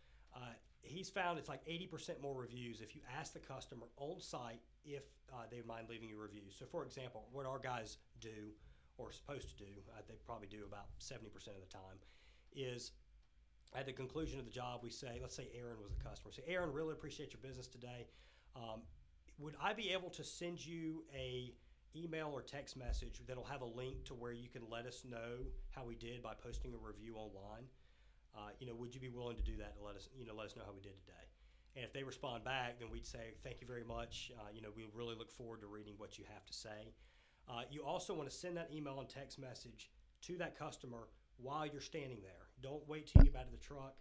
He's found it's like 80% more reviews if you ask the customer on site if they mind leaving you a review. So for example, what our guys do, or supposed to do, they probably do about 70% of the time, is at the conclusion of the job, we say, let's say Aaron was the customer. Say, Aaron, really appreciate your business today. Would I be able to send you a email or text message that'll have a link to where you can let us know how we did by posting a review online? Would you be willing to do that to let us know how we did today? And if they respond back, then we'd say, thank you very much. We really look forward to reading what you have to say. You also want to send that email and text message to that customer while you're standing there. Don't wait till you get out of the truck.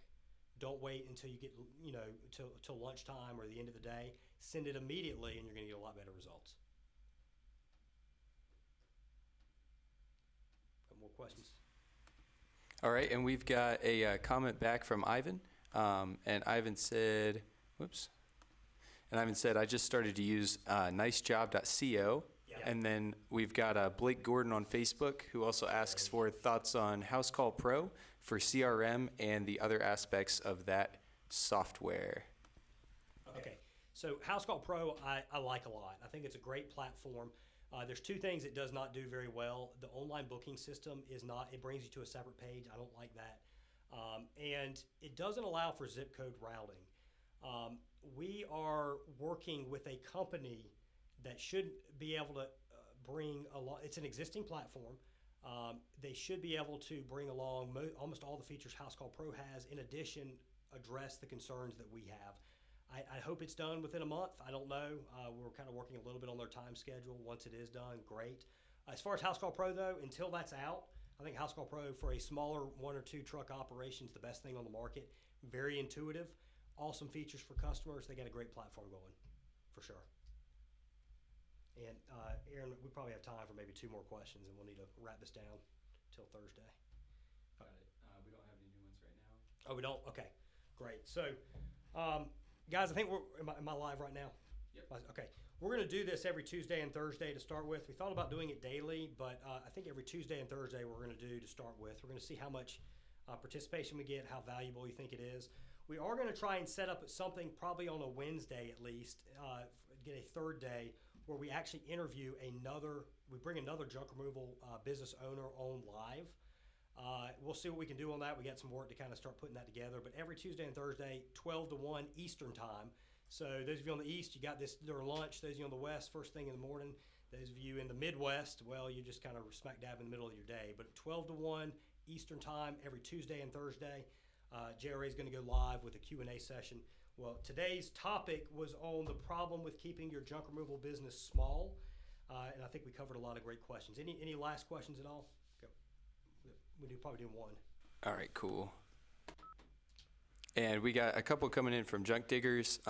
Don't wait until you get, till lunchtime or the end of the day. Send it immediately, and you're going to get a lot better results. Got more questions? All right, and we've got a comment back from Ivan, and Ivan said, I just started to use nicejob.co, and then we've got Blake Gordon on Facebook, who also asks for thoughts on House Call Pro for CRM and the other aspects of that software. Okay, so House Call Pro I like a lot. I think it's a great platform. There's 2 things it does not do very well. The online booking system it brings you to a separate page. I don't like that. And it doesn't allow for zip code routing. We are working with a company that should be able to bring along, it's an existing platform. They should be able to bring along almost all the features House Call Pro has, in addition, address the concerns that we have. I hope it's done within a month. I don't know. We're kind of working a little bit on their time schedule. Once it is done, great. As far as House Call Pro, though, until that's out, I think House Call Pro for a smaller 1 or 2 truck operation is the best thing on the market. Very intuitive, awesome features for customers. They got a great platform going, for sure. And Aaron, we probably have time for maybe 2 more questions, and we'll need to wrap this down till Thursday. Got it. We don't have any new ones right now. Oh, we don't? Okay, great. So, guys, I think am I live right now? Yep. Okay. We're going to do this every Tuesday and Thursday to start with. We thought about doing it daily, but I think every Tuesday and Thursday we're going to do to start with. We're going to see how much participation we get, how valuable you think it is. We are going to try and set up something probably on a Wednesday at least, get a 3rd day where we actually interview we bring another junk removal business owner on live. We'll see what we can do on that. We got some work to kind of start putting that together. But every Tuesday and Thursday, 12 to 1 Eastern time. So those of you on the East, you got this during lunch. Those of you on the West, first thing in the morning. Those of you in the Midwest, well, you just kind of smack dab in the middle of your day. But 12 to 1 Eastern time every Tuesday and Thursday, JRA is going to go live with a Q&A session. Well, today's topic was on the problem with keeping your junk removal business small. And I think we covered a lot of great questions. Any last questions at all? Go. We do probably do one. All right, cool. And we got a couple coming in from Junk Diggers.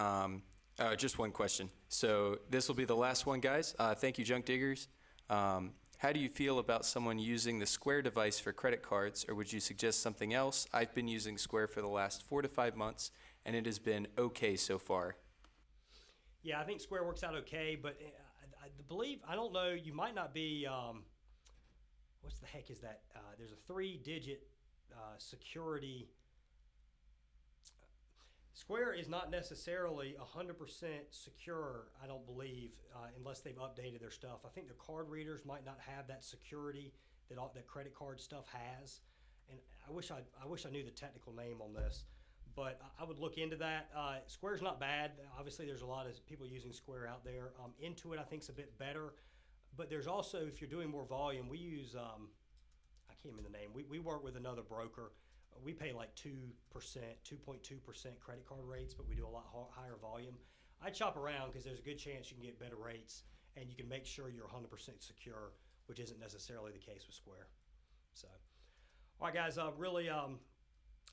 Just one question. So this will be the last one, guys. Thank you, Junk Diggers. How do you feel about someone using the Square device for credit cards, or would you suggest something else? I've been using Square for the last 4 to 5 months, and it has been okay so far. Yeah, I think Square works out okay, but I believe, I don't know, you might not be, what's the heck is that? There's a 3-digit security. Square is not necessarily 100% secure, I don't believe, unless they've updated their stuff. I think the card readers might not have that security that credit card stuff has. And I wish I knew the technical name on this, but I would look into that. Square's not bad. Obviously, there's a lot of people using Square out there. Intuit, I think, is a bit better. But there's also, if you're doing more volume, we use, I can't remember the name. We work with another broker. We pay like 2%, 2.2% credit card rates, but we do a lot higher volume. I'd shop around because there's a good chance you can get better rates and you can make sure you're 100% secure, which isn't necessarily the case with Square. So, all right, guys, really, I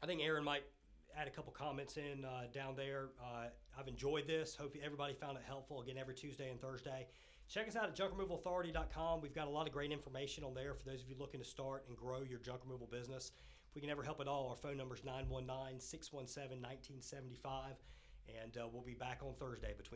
think Aaron might add a couple comments in down there. I've enjoyed this. Hope everybody found it helpful. Again, every Tuesday and Thursday. Check us out at junkremovalauthority.com. We've got a lot of great information on there for those of you looking to start and grow your junk removal business. If we can ever help at all, our phone number is 919-617-1975, and we'll be back on Thursday between